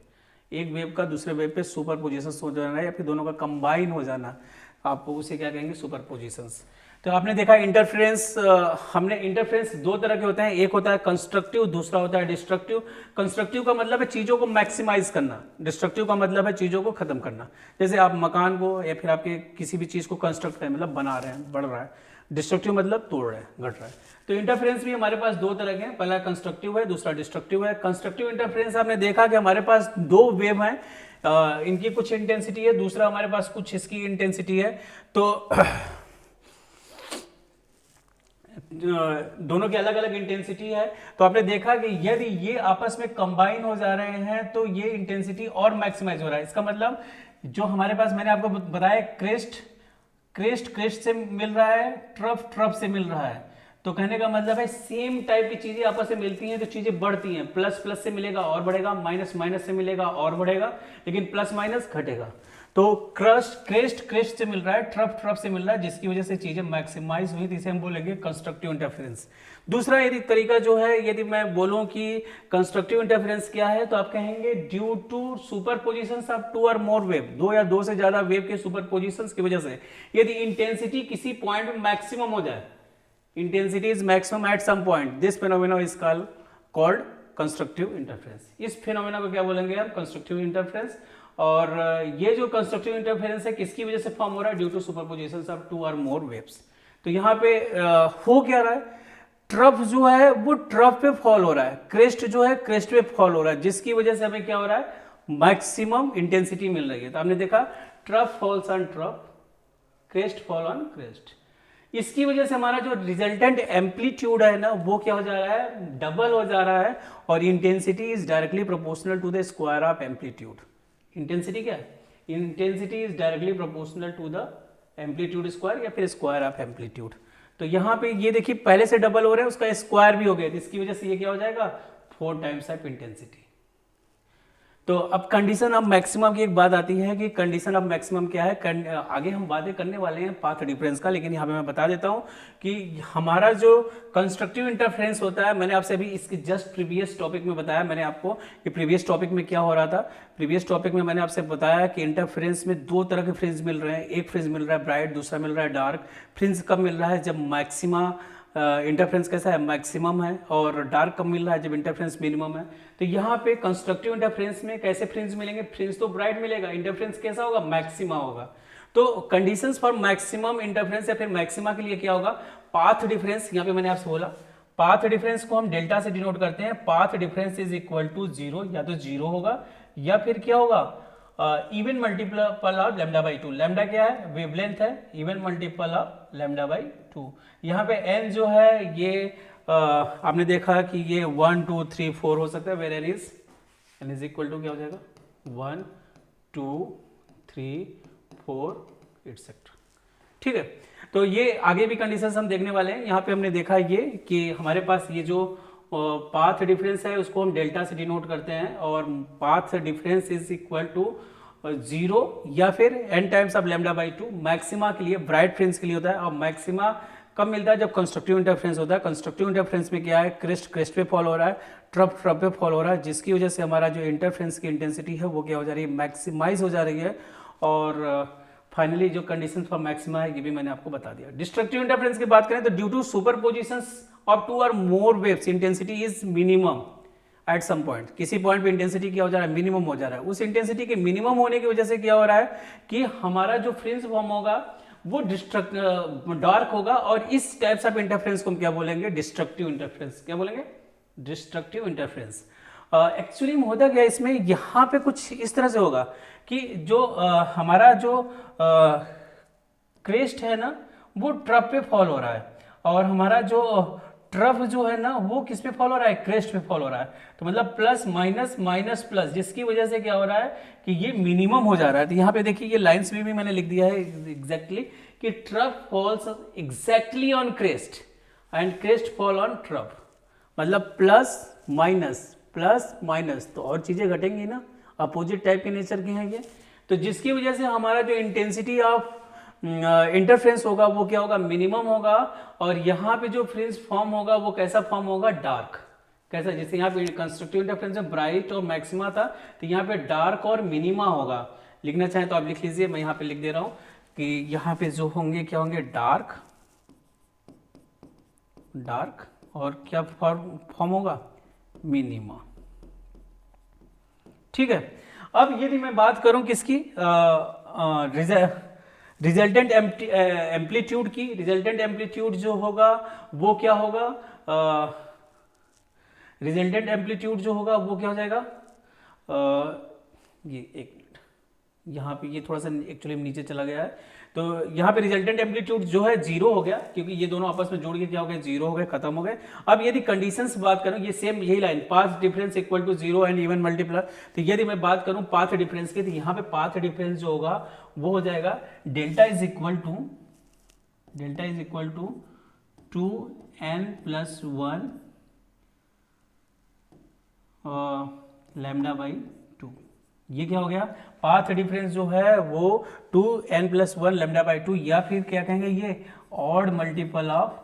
Speaker 1: एक वेव का दूसरे वेव पे सुपरपोजिशन हो जाना या फिर दोनों का कंबाइन हो जाना, आप उसे क्या कहेंगे, सुपरपोजिशंस। तो आपने देखा इंटरफेरेंस, हमने इंटरफेरेंस दो तरह के होते हैं, एक होता है कंस्ट्रक्टिव, दूसरा होता है डिस्ट्रक्टिव। कंस्ट्रक्टिव का मतलब है चीजों को मैक्सिमाइज करना, डिस्ट्रक्टिव का मतलब है चीजों को खत्म करना। जैसे आप मकान को या फिर आपके किसी भी चीज को कंस्ट्रक्ट करें, मतलब बना रहे हैं, बढ़ रहा है। डिस्ट्रक्टिव मतलब तोड़ रहे हैं, घट रहा है। तो इंटरफेरेंस भी हमारे पास दो तरह के हैं, पहला कंस्ट्रक्टिव है, दूसरा डिस्ट्रक्टिव है। कंस्ट्रक्टिव इंटरफेरेंस आपने देखा कि हमारे पास दो वेव हैं, इनकी कुछ इंटेंसिटी है, दूसरा हमारे पास कुछ इसकी इंटेंसिटी है। तो दोनों की अलग अलग इंटेंसिटी है। तो आपने देखा कि यदि ये आपस में कंबाइन हो जा रहे हैं तो ये इंटेंसिटी और मैक्सिमाइज हो रहा है। इसका मतलब जो हमारे पास, मैंने आपको बताया, क्रेस्ट से मिल रहा है, ट्रफ से मिल रहा है। तो कहने का मतलब है सेम टाइप की चीजें आपस में मिलती हैं तो चीजें बढ़ती हैं। प्लस से मिलेगा और बढ़ेगा, माइनस से मिलेगा और बढ़ेगा, लेकिन प्लस माइनस घटेगा। तो क्रेस्ट से मिल रहा है, ट्रफ से मिल रहा है, जिसकी वजह से चीजें मैक्सिमाइज हुई, तो इसे हम बोलेंगे कंस्ट्रक्टिव इंटरफेरेंस। दूसरा यदि तरीका जो है, यदि मैं बोलूं कि कंस्ट्रक्टिव इंटरफेरेंस क्या है, तो आप कहेंगे due to superpositions of to और मोर वेव, दो या दो से ज्यादा वेव के सुपरपोजिशंस की वजह से यदि इंटेंसिटी किसी पॉइंट में मैक्सिमम हो जाए, intensity is maximum at some point, this phenomena is called constructive interference. इस फिनोमेना को क्या बोलेंगे हम, कंस्ट्रक्टिव इंटरफेरेंस। और ये जो कंस्ट्रक्टिव इंटरफेरेंस है किसकी वजह से फॉर्म हो रहा है, due to superpositions of to और मोर वेव्स। तो यहाँ पे हो क्या रहा है, ट्रफ जो है वो ट्रफ पे फॉल हो रहा है, क्रेस्ट जो है क्रेस्ट पे फॉल हो रहा है, जिसकी वजह से हमें क्या हो रहा है, मैक्सिमम इंटेंसिटी मिल रही है। तो आपने देखा trough falls on trough, crest fall on crest. इसकी वजह से हमारा जो रिजल्टेंट एम्पलीट्यूड है ना, वो क्या हो जा रहा है, डबल हो जा रहा है। और intensity is directly proportional to the square of amplitude. Intensity क्या है, intensity is directly proportional to the amplitude square या फिर स्क्वायर ऑफ एम्पलीट्यूड। तो यहाँ पे ये देखिए पहले से डबल हो रहा है, उसका स्क्वायर भी हो गया, इसकी वजह से ये क्या हो जाएगा, 4 टाइम्स ऑफ इंटेंसिटी। तो अब कंडीशन ऑफ मैक्सिमम की एक बात आती है कि कंडीशन ऑफ मैक्सिमम क्या है, आगे हम बातें करने वाले हैं पाथ डिफरेंस का, लेकिन यहाँ पे मैं बता देता हूँ कि हमारा जो कंस्ट्रक्टिव इंटरफेरेंस होता है, मैंने आपसे अभी इसके जस्ट प्रीवियस टॉपिक में बताया मैंने आपको कि प्रीवियस टॉपिक में क्या हो रहा था। प्रीवियस टॉपिक में मैंने आपसे बताया कि इंटरफेरेंस में दो तरह के फ्रिंज मिल रहे हैं, एक फ्रिंज मिल रहा है ब्राइट, दूसरा मिल रहा है डार्क। फ्रिंज कब मिल रहा है, जब मैक्सिमा इंटरफेरेंस कैसा है, मैक्सिमम है, और डार्क कब मिल रहा है, जब इंटरफेरेंस मिनिमम है। तो यहाँ पे कंस्ट्रक्टिव इंटरफेरेंस में कैसे फ्रिंज मिलेंगे, फ्रिंज तो ब्राइट मिलेगा, इंटरफेरेंस कैसा होगा, मैक्सिमा होगा। तो कंडीशंस फॉर मैक्सिमम इंटरफेरेंस या फिर मैक्सिमा के लिए क्या होगा, पाथ डिफरेंस। यहाँ पे मैंने आपसे बोला पाथ डिफरेंस को हम डेल्टा से डिनोट करते हैं। Path difference is equal to 0, या तो 0 होगा या फिर क्या होगा, even multiple of lambda by 2। Lambda क्या है, वेवलेंथ है, even multiple of lambda by 2। यहाँ पे n जो है ये आपने देखा कि ये 1 2 3 4 हो सकता है, where n is equal to क्या हो जाएगा, 1 2 3 4 एटसेट्रा। ठीक है, तो ये आगे भी कंडीशंस हम देखने वाले हैं। यहाँ पे हमने देखा ये कि हमारे पास ये जो पाथ डिफरेंस है उसको हम डेल्टा से डिनोट करते हैं, और path difference is equal to 0 या फिर n times of lambda by 2। Maxima के लिए, ब्राइट फ्रिंज के लिए होता है। और मैक्सिमा कब मिलता है, जब कंस्ट्रक्टिव इंटरफेरेंस होता है। कंस्ट्रक्टिव इंटरफेरेंस में क्या है, क्रेस्ट पे फॉल हो रहा है, ट्रफ पे फॉल हो रहा है, जिसकी वजह से हमारा जो इंटरफेरेंस की इंटेंसिटी है वो क्या हो जा रही है, मैक्सिमाइज हो जा रही है। और फाइनली जो कंडीशन फॉर मैक्सिमा है ये भी मैंने आपको बता दिया। डिस्ट्रक्टिव इंटरफेरेंस की बात करें तो ड्यू टू सुपरपोजिशंस ऑफ 2 और more waves, intensity is minimum at some point. किसी पॉइंट पे इंटेंसिटी क्या हो जा रहा है, मिनिमम हो जा रहा है। उस इंटेंसिटी के मिनिमम होने की वजह से क्या हो रहा है कि हमारा जो फ्रिंज फॉर्म होगा वो डार्क होगा, और इस टाइप्स ऑफ इंटरफेरेंस को हम क्या बोलेंगे, डिस्ट्रक्टिव इंटरफेरेंस। क्या बोलेंगे, डिस्ट्रक्टिव इंटरफेरेंस। एक्चुअली में होता क्या, इसमें यहाँ पे कुछ इस तरह से होगा कि जो हमारा जो क्रेस्ट है ना वो ट्रफ पे फॉल हो रहा है, और हमारा जो ट्रफ जो है ना वो किस पे फॉल हो रहा है, क्रेस्ट पे फॉल हो रहा है। तो मतलब प्लस माइनस माइनस प्लस, जिसकी वजह से क्या हो रहा है कि ये मिनिमम हो जा रहा है। तो यहाँ पे देखिए ये लाइंस में भी मैंने लिख दिया है एग्जैक्टली कि trough falls exactly on crest and crest fall on trough, मतलब प्लस माइनस तो और चीजें घटेंगी ना, अपोजिट टाइप के नेचर के हैं ये। तो जिसकी वजह से हमारा जो इंटेंसिटी ऑफ इंटरफ्रेंस होगा वो क्या होगा, मिनिमम होगा। और यहाँ पे जो फ्रिंज फॉर्म होगा वो कैसा फॉर्म होगा, डार्क। कैसा, जैसे यहाँ पे कंस्ट्रक्टिव इंटरफ्रेंस में ब्राइट और मैक्सिमा था, तो यहाँ पे डार्क और मिनिमा होगा। लिखना चाहें तो आप लिख लीजिए, मैं यहाँ पे लिख दे रहा हूँ कि यहाँ पे जो होंगे क्या होंगे, डार्क और क्या फॉर्म होगा, मिनिमा। ठीक है। अब यदि मैं बात करूं किसकी, रिजल्टेंट एम्पलीट्यूड की, रिजल्टेंट एम्पलीट्यूड जो होगा वो क्या होगा, रिजल्टेंट एम्पलीट्यूड जो होगा वो क्या हो जाएगा, ये एक मिनट, यहाँ पे ये थोड़ा सा एक्चुअली नीचे चला गया है। तो यहाँ पे रिजल्टेंट एम्पलीट्यूड जो है 0 हो गया, क्योंकि ये दोनों आपस में जोड़ के क्या हो गए, 0 हो गए, खत्म हो गए। अब यदि कंडीशंस बात करूं, ये सेम यही line, path difference equal to 0 and even multiply. तो यदि मैं बात करूं पाथ डिफरेंस की, तो यहाँ पे पाथ डिफरेंस जो होगा वो हो जाएगा delta is equal to 2n+1 lambda by 2। ये क्या हो गया, पाथ डिफरेंस जो है वो 2n+1 लैम्डा बाई 2, या फिर क्या कहेंगे ये odd multiple of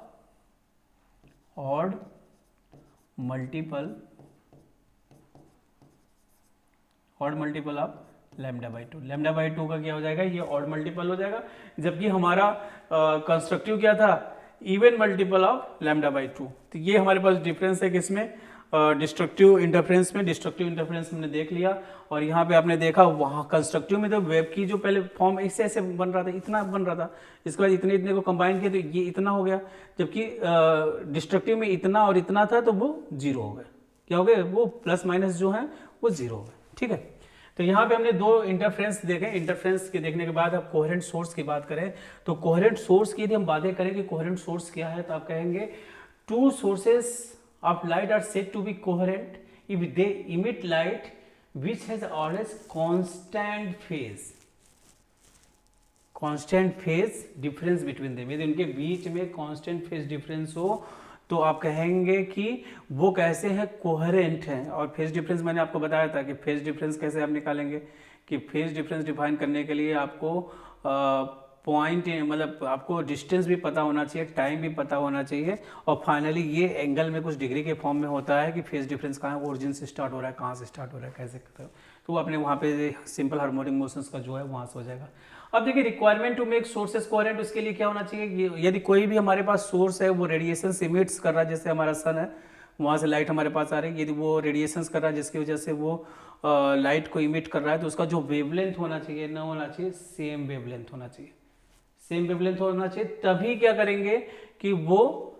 Speaker 1: lambda by 2। Lambda by 2 का क्या हो जाएगा, ये ऑड मल्टीपल हो जाएगा, जबकि हमारा कंस्ट्रक्टिव क्या था, even multiple of lambda by 2। तो ये हमारे पास डिफरेंस है किसमें, डिस्ट्रक्टिव इंटरफ्रेंस में। डिस्ट्रक्टिव इंटरफ्रेंस हमने देख लिया, और यहाँ पे आपने देखा वहाँ कंस्ट्रक्टिव में तो वेब की जो पहले फॉर्म ऐसे ऐसे बन रहा था, इतना बन रहा था, इसके बाद इतने इतने को कंबाइन किया तो ये इतना हो गया, जबकि डिस्ट्रक्टिव में इतना और इतना था तो वो 0 हो गए। क्या हो गए, वो प्लस माइनस जो है वो 0 हो गए। ठीक है। तो यहाँ पे हमने 2 इंटरफ्रेंस देखे। इंटरफ्रेंस के देखने के बाद अब कोहेरेंट सोर्स की बात करें, तो कोहेरेंट सोर्स की यदि हम बातें करें कि कोहेरेंट सोर्स क्या है, तो आप कहेंगे 2 sources of light are said to be coherent if they emit light which has always constant phase difference between them। यदि उनके बीच में constant phase difference हो तो आप कहेंगे कि वो कैसे हैं, कोहेरेंट हैं। और फेज डिफरेंस मैंने आपको बताया था कि फेज डिफरेंस कैसे आप निकालेंगे, कि फेज डिफरेंस डिफाइन करने के लिए आपको पॉइंट, मतलब आपको डिस्टेंस भी पता होना चाहिए, टाइम भी पता होना चाहिए, और फाइनली ये एंगल में कुछ डिग्री के फॉर्म में होता है कि फेज डिफरेंस कहाँ ओरिजिन से स्टार्ट हो रहा है, कहाँ से स्टार्ट हो रहा है, कैसे करते हो, तो वो अपने वहाँ पे सिंपल हार्मोनिक मोशंस का जो है वहाँ से हो जाएगा। अब देखिए requirement to make sources coherent, उसके लिए क्या होना चाहिए, यदि कोई भी हमारे पास सोर्स है वो रेडिएशन इमिट्स कर रहा है, जैसे हमारा सन है वहाँ से लाइट हमारे पास आ रही है, यदि वो रेडिएशंस कर रहा है जिसकी वजह से वो लाइट को इमिट कर रहा है, तो उसका जो वेवलेंथ होना चाहिए ना होना चाहिए, सेम वेवलेंथ होना चाहिए, सेम वेवलेंथ होना चाहिए। तभी क्या करेंगे कि वो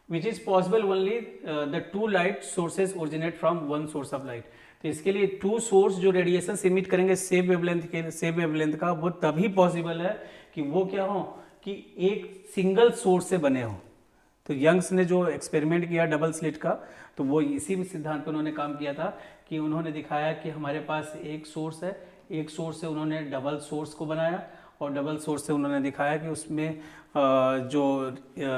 Speaker 1: which is possible only the 2 light sources originate from 1 source of light. तो इसके लिए 2 सोर्स जो रेडिएशन इमिट करेंगे सेम वेवलेंथ का, वो तभी पॉसिबल है कि वो क्या हो, कि एक सिंगल सोर्स से बने हो। तो यंग्स ने जो एक्सपेरिमेंट किया डबल स्लिट का, तो वो इसी सिद्धांत पर उन्होंने काम किया था कि उन्होंने दिखाया कि हमारे पास एक सोर्स है, एक सोर्स से उन्होंने डबल सोर्स को बनाया, और डबल सोर्स से उन्होंने दिखाया कि उसमें जो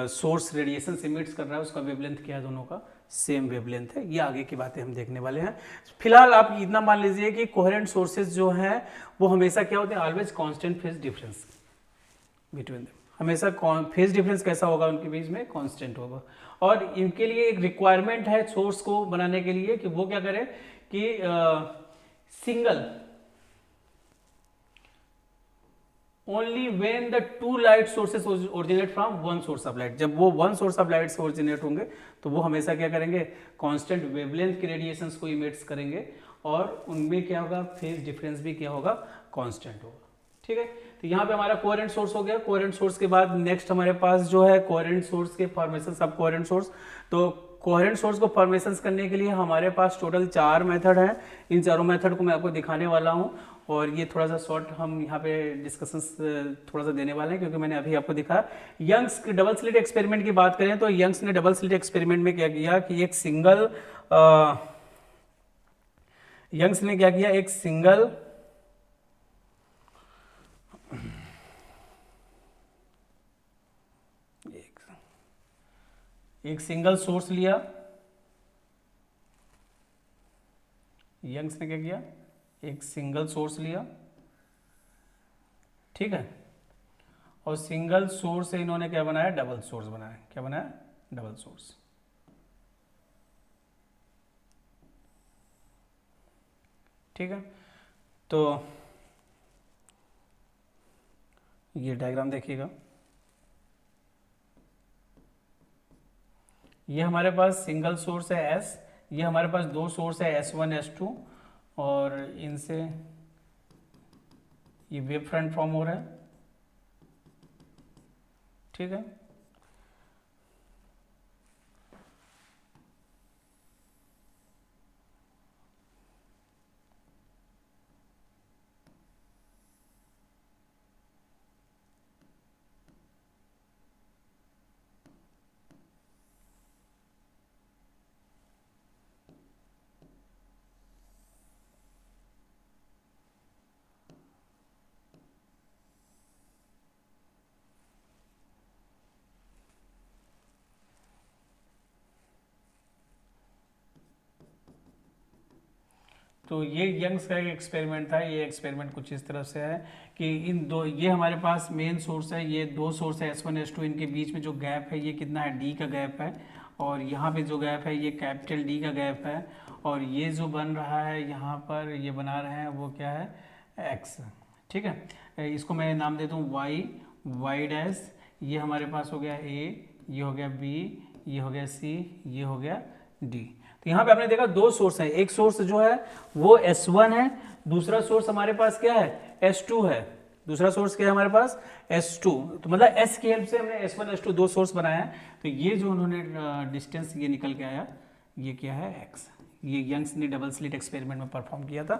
Speaker 1: सोर्स रेडिएशन इमिट्स कर रहा है उसका वेवलेंथ क्या है, दोनों का सेम वेवलेंथ है। ये आगे की बातें हम देखने वाले हैं। फिलहाल आप इतना मान लीजिए कि कोहेरेंट सोर्सेज जो हैं वो हमेशा क्या होते हैं, always constant phase difference between them. हमेशा फेज डिफरेंस कैसा होगा उनके बीच में, कांस्टेंट होगा। और इनके लिए एक रिक्वायरमेंट है सोर्स को बनाने के लिए कि वो क्या करे कि single only when the 2 light sources originate from 1 source of light. जब वो 1 सोर्स ऑफ लाइट से ओरिजिनेट होंगे तो वो हमेशा क्या करेंगे, कांस्टेंट वेवलेंथ के रेडिएशंस को इमिट्स करेंगे, और उनमें क्या होगा, फेज डिफरेंस भी क्या होगा, कांस्टेंट होगा। ठीक है। तो यहाँ पे हमारा कोहेरेंट सोर्स हो गया। कोहेरेंट सोर्स के बाद नेक्स्ट हमारे पास जो है कोहेरेंट सोर्स के फॉर्मेशन, सब कोहेरेंट सोर्स। तो कोहेरेंट सोर्स को फॉर्मेशंस करने के लिए हमारे पास टोटल 4 मेथड हैं। इन चारों मेथड को मैं आपको दिखाने वाला हूं और ये थोड़ा सा शॉर्ट हम यहाँ पे डिस्कशंस थोड़ा सा देने वाले हैं, क्योंकि मैंने अभी आपको दिखा। यंग्स डबल स्लिट एक्सपेरिमेंट की बात करें तो यंग्स ने डबल स्लिट एक्सपेरिमेंट में क्या किया कि यंग्स ने क्या किया, एक सिंगल सोर्स लिया। यंग्स ने क्या किया, एक सिंगल सोर्स लिया, ठीक है, और सिंगल सोर्स से इन्होंने क्या बनाया, डबल सोर्स बनाया। क्या बनाया, डबल सोर्स। ठीक है, तो ये डायग्राम देखिएगा। ये हमारे पास सिंगल सोर्स है S, ये हमारे पास दो सोर्स है S1 S2, और इनसे ये वेव फ्रंट फॉर्म हो रहा है। ठीक है, तो ये यंग्स का एक एक्सपेरिमेंट था। ये एक्सपेरिमेंट कुछ इस तरह से है कि इन दो, ये हमारे पास मेन सोर्स है, ये दो सोर्स है S1 S2, इनके बीच में जो गैप है ये कितना है, D का गैप है, और यहाँ पे जो गैप है ये कैपिटल D का गैप है, और ये जो बन रहा है यहाँ पर ये बना रहे हैं वो क्या है, X। ठीक है, इसको मैं नाम देता हूँ Y डैश। ये हमारे पास हो गया A, ये हो गया B, ये हो गया C, ये हो गया D। तो यहाँ पे आपने देखा दो सोर्स हैं, एक सोर्स जो है वो S1 है, दूसरा सोर्स हमारे पास क्या है, S2 है। दूसरा सोर्स क्या है हमारे पास, S2। तो मतलब S की हेल्प से हमने S1 S2 दो सोर्स बनाया है। तो ये जो उन्होंने डिस्टेंस ये निकल के आया, ये क्या है, X। ये यंग्स ने डबल स्लिट एक्सपेरिमेंट में परफॉर्म किया था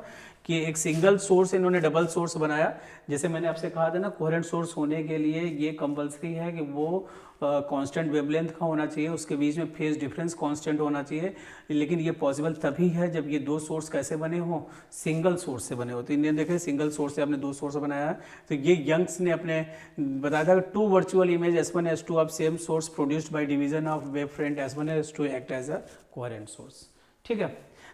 Speaker 1: कि एक सिंगल सोर्स इन्होंने डबल सोर्स बनाया। जैसे मैंने आपसे कहा था ना, कोहेरेंट सोर्स होने के लिए ये कंपलसरी है कि वो कांस्टेंट वेवलेंथ का होना चाहिए, उसके बीच में फेज डिफरेंस कांस्टेंट होना चाहिए। लेकिन ये पॉसिबल तभी है जब ये दो सोर्स कैसे बने हो, सिंगल सोर्स से बने हो। तो इन्हें देखें, सिंगल सोर्स से आपने दो सोर्स बनाया है। तो ये यंग्स ने अपने बताया था कि two virtual image S1 S2 of same source produced by division of wave front S1 S2 act as a coherent source. ठीक है,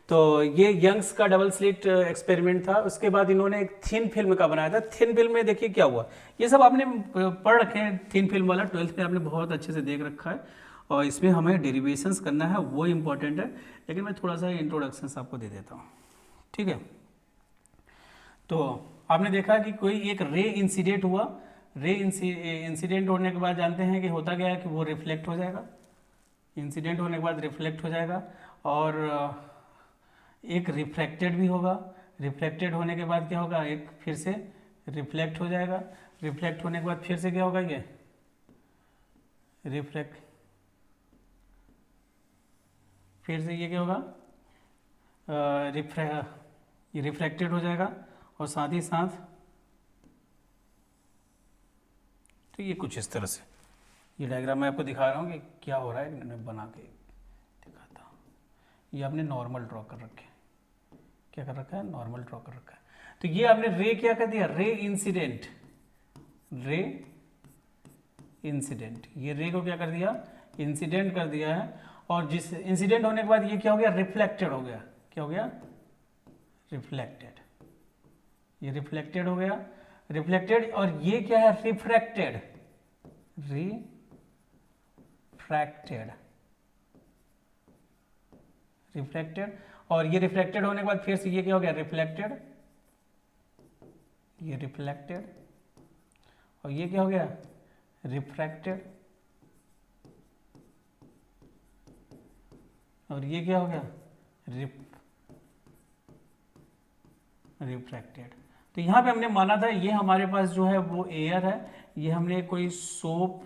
Speaker 1: तो ये यंग्स का डबल स्लिट एक्सपेरिमेंट था। उसके बाद इन्होंने एक थिन फिल्म का बनाया था। थिन फिल्म में देखिए क्या हुआ, ये सब आपने पढ़ रखे हैं, थिन फिल्म वाला 12th में आपने बहुत अच्छे से देख रखा है, और इसमें हमें डेरिवेशंस करना है, वो इम्पोर्टेंट है। लेकिन मैं थोड़ा सा इंट्रोडक्शन आपको दे देता हूँ। ठीक है, तो आपने देखा कि कोई एक रे इंसिडेंट हुआ। रे इंसिडेंट होने के बाद जानते हैं कि होता क्या है कि वो रिफ्लेक्ट हो जाएगा। इंसिडेंट होने के बाद रिफ्लेक्ट हो जाएगा, और एक रिफ्रैक्टेड भी होगा। रिफ्लेक्टेड होने के बाद क्या होगा, एक फिर से रिफ्लेक्ट हो जाएगा। रिफ्लेक्ट होने के बाद फिर से क्या होगा, ये रिफ्लेक्ट, फिर से ये क्या होगा, ये रिफ्रैक्टेड हो जाएगा, और साथ ही साथ तो ये कुछ इस तरह से, ये डायग्राम मैं आपको दिखा रहा हूँ कि क्या हो रहा है, मैं बना के दिखाता हूँ। ये आपने नॉर्मल ड्रॉ कर रखे, क्या कर रखा है, नॉर्मल ड्रॉ कर रखा है। तो ये आपने रे क्या कर दिया, रे इंसिडेंट, रे इंसिडेंट, ये रे को क्या कर दिया, इंसिडेंट कर दिया है। और जिस इंसिडेंट होने के बाद ये क्या हो गया, रिफ्लेक्टेड हो गया। क्या हो गया, रिफ्लेक्टेड, ये रिफ्लेक्टेड हो गया, रिफ्लेक्टेड। और ये क्या है, रिफ्रैक्टेड, रिफ्रैक्टेड, रिफ्लेक्टेड। और ये रिफ्लेक्टेड होने के बाद फिर से ये क्या हो गया, रिफ्लेक्टेड, ये रिफ्लेक्टेड, और ये क्या हो गया, रिफ्रैक्टेड, और ये क्या हो गया, रिफ्रैक्टेड। तो यहाँ पे हमने माना था ये हमारे पास जो है वो एयर है, ये हमने कोई सोप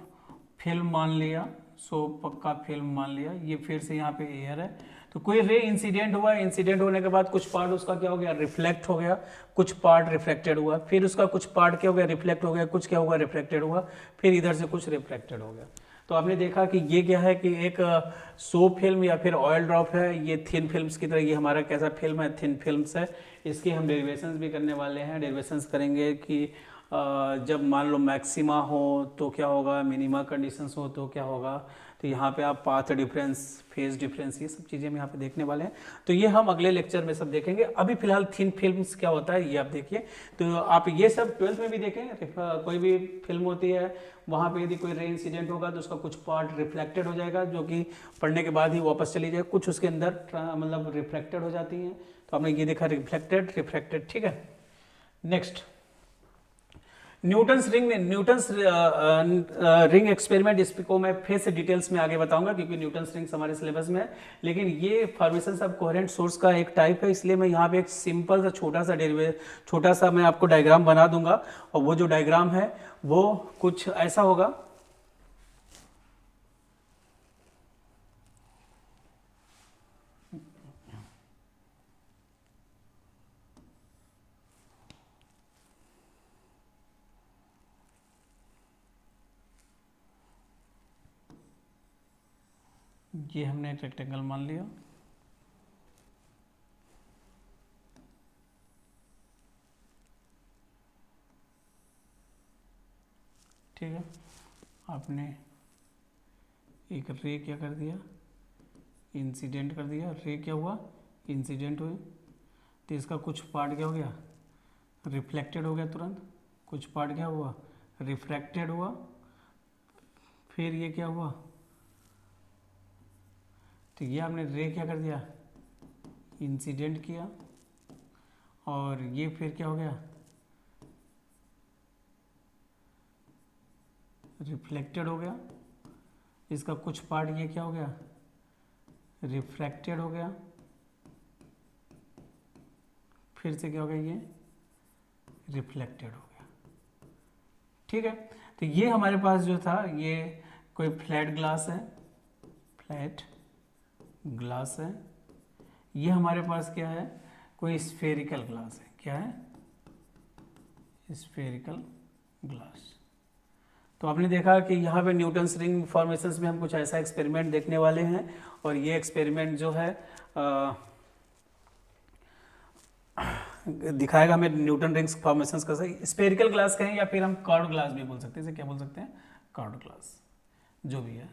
Speaker 1: फिल्म मान लिया, सोप का फिल्म मान लिया, ये फिर से यहाँ पे एयर है, तो कोई रे इंसिडेंट हुआ, इंसिडेंट होने के बाद कुछ पार्ट उसका क्या हो गया, रिफ्लेक्ट हो गया, कुछ पार्ट रिफ्लेक्टेड हुआ, फिर उसका कुछ पार्ट क्या हो गया, रिफ्लेक्ट हो गया, कुछ क्या हुआ, रिफ्लेक्टेड हुआ, फिर इधर से कुछ रिफ्लेक्टेड हो गया। तो आपने देखा कि ये क्या है कि एक सोप फिल्म या फिर ऑयल ड्रॉप है, ये थिन फिल्म्स की तरह, ये हमारा कैसा फिल्म है, थिन फिल्म्स है। इसकी हम डेरिवेशंस भी करने वाले हैं, डेरिवेशंस करेंगे कि जब मान लो मैक्सिमा हो तो क्या होगा, मिनिमा कंडीशंस हो तो क्या होगा, तो यहाँ पे आप पाथ डिफरेंस, फेज डिफरेंस, ये सब चीज़ें हम यहाँ पे देखने वाले हैं। तो ये हम अगले लेक्चर में सब देखेंगे। अभी फिलहाल थिन फिल्म्स क्या होता है ये आप देखिए। तो आप ये सब 12th में भी देखें, कोई भी फिल्म होती है वहाँ पे यदि कोई रे इंसिडेंट होगा तो उसका कुछ पार्ट रिफ्लेक्टेड हो जाएगा, जो कि पढ़ने के बाद ही वापस चली जाए, कुछ उसके अंदर मतलब रिफ्लेक्टेड हो जाती हैं। तो आपने ये देखा रिफ्लेक्टेड रिफ्लेक्टेड, ठीक है। नेक्स्ट, न्यूटन्स रिंग एक्सपेरिमेंट, इसको मैं फिर से डिटेल्स में आगे बताऊंगा क्योंकि न्यूटन्स रिंग्स हमारे सिलेबस में है। लेकिन ये फॉर्मेशन ऑफ कोहेरेंट सोर्स का एक टाइप है, इसलिए मैं यहाँ पे एक सिंपल सा छोटा सा मैं आपको डायग्राम बना दूंगा, और वो जो डायग्राम है वो कुछ ऐसा होगा। ये हमने एक रेक्टेंगल मान लिया, ठीक है। आपने एक रे क्या कर दिया, इंसिडेंट कर दिया, रे क्या हुआ, इंसिडेंट हुई, तो इसका कुछ पार्ट क्या हो गया, रिफ्लेक्टेड हो गया तुरंत, कुछ पार्ट क्या हुआ, रिफ्रैक्टेड हुआ, फिर ये क्या हुआ, तो ये आपने रे क्या कर दिया, इंसिडेंट किया, और ये फिर क्या हो गया, रिफ्लेक्टेड हो गया, इसका कुछ पार्ट ये क्या हो गया, रिफ्रैक्टेड हो गया, फिर से क्या हो गया, ये रिफ्लेक्टेड हो गया, ठीक है। तो ये हमारे पास जो था, ये कोई फ्लैट ग्लास है, फ्लैट ग्लास है, ये हमारे पास क्या है, कोई स्फेरिकल ग्लास है, क्या है, स्फेरिकल ग्लास। तो आपने देखा कि यहाँ पे न्यूटन्स रिंग फॉर्मेशंस में हम कुछ ऐसा एक्सपेरिमेंट देखने वाले हैं, और ये एक्सपेरिमेंट जो है दिखाएगा हमें न्यूटन रिंग्स फॉर्मेशंस का। सही स्फेरिकल ग्लास कहें या फिर हम कर्व्ड ग्लास भी बोल सकते हैं, इसे क्या बोल सकते हैं, कर्व्ड ग्लास, जो भी है,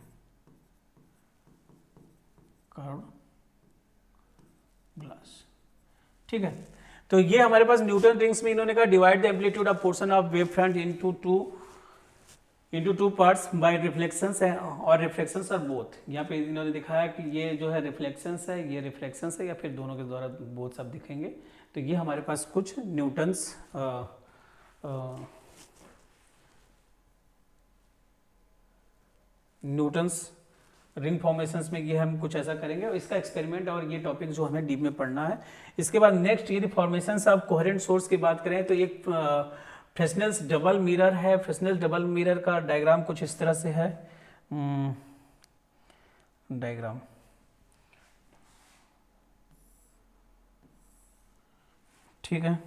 Speaker 1: कर्व्ड ग्लास, ठीक है। तो ये हमारे पास न्यूटन रिंग्स में इन्होंने कहा divide the amplitude of portion of wave front into two parts bye reflections है, और रिफ्लेक्शंस आर बोथ। यहाँ पे इन्होंने दिखाया कि ये जो है रिफ्लेक्शंस है, ये रिफ्लेक्शंस है, या फिर दोनों के द्वारा बोथ सब दिखेंगे। तो ये हमारे पास कुछ न्यूटन्स रिंग फॉर्मेशंस में ये हम कुछ ऐसा करेंगे, और इसका एक्सपेरिमेंट और ये टॉपिक जो हमें डीप में पढ़ना है। इसके बाद नेक्स्ट यदि फॉर्मेशंस ऑफ कोहेरेंट सोर्स की बात करें तो एक फ्रेस्नेल्स डबल मिरर है। फ्रेस्नेल्स डबल मिरर का डायग्राम कुछ इस तरह से है, डायग्राम, ठीक है।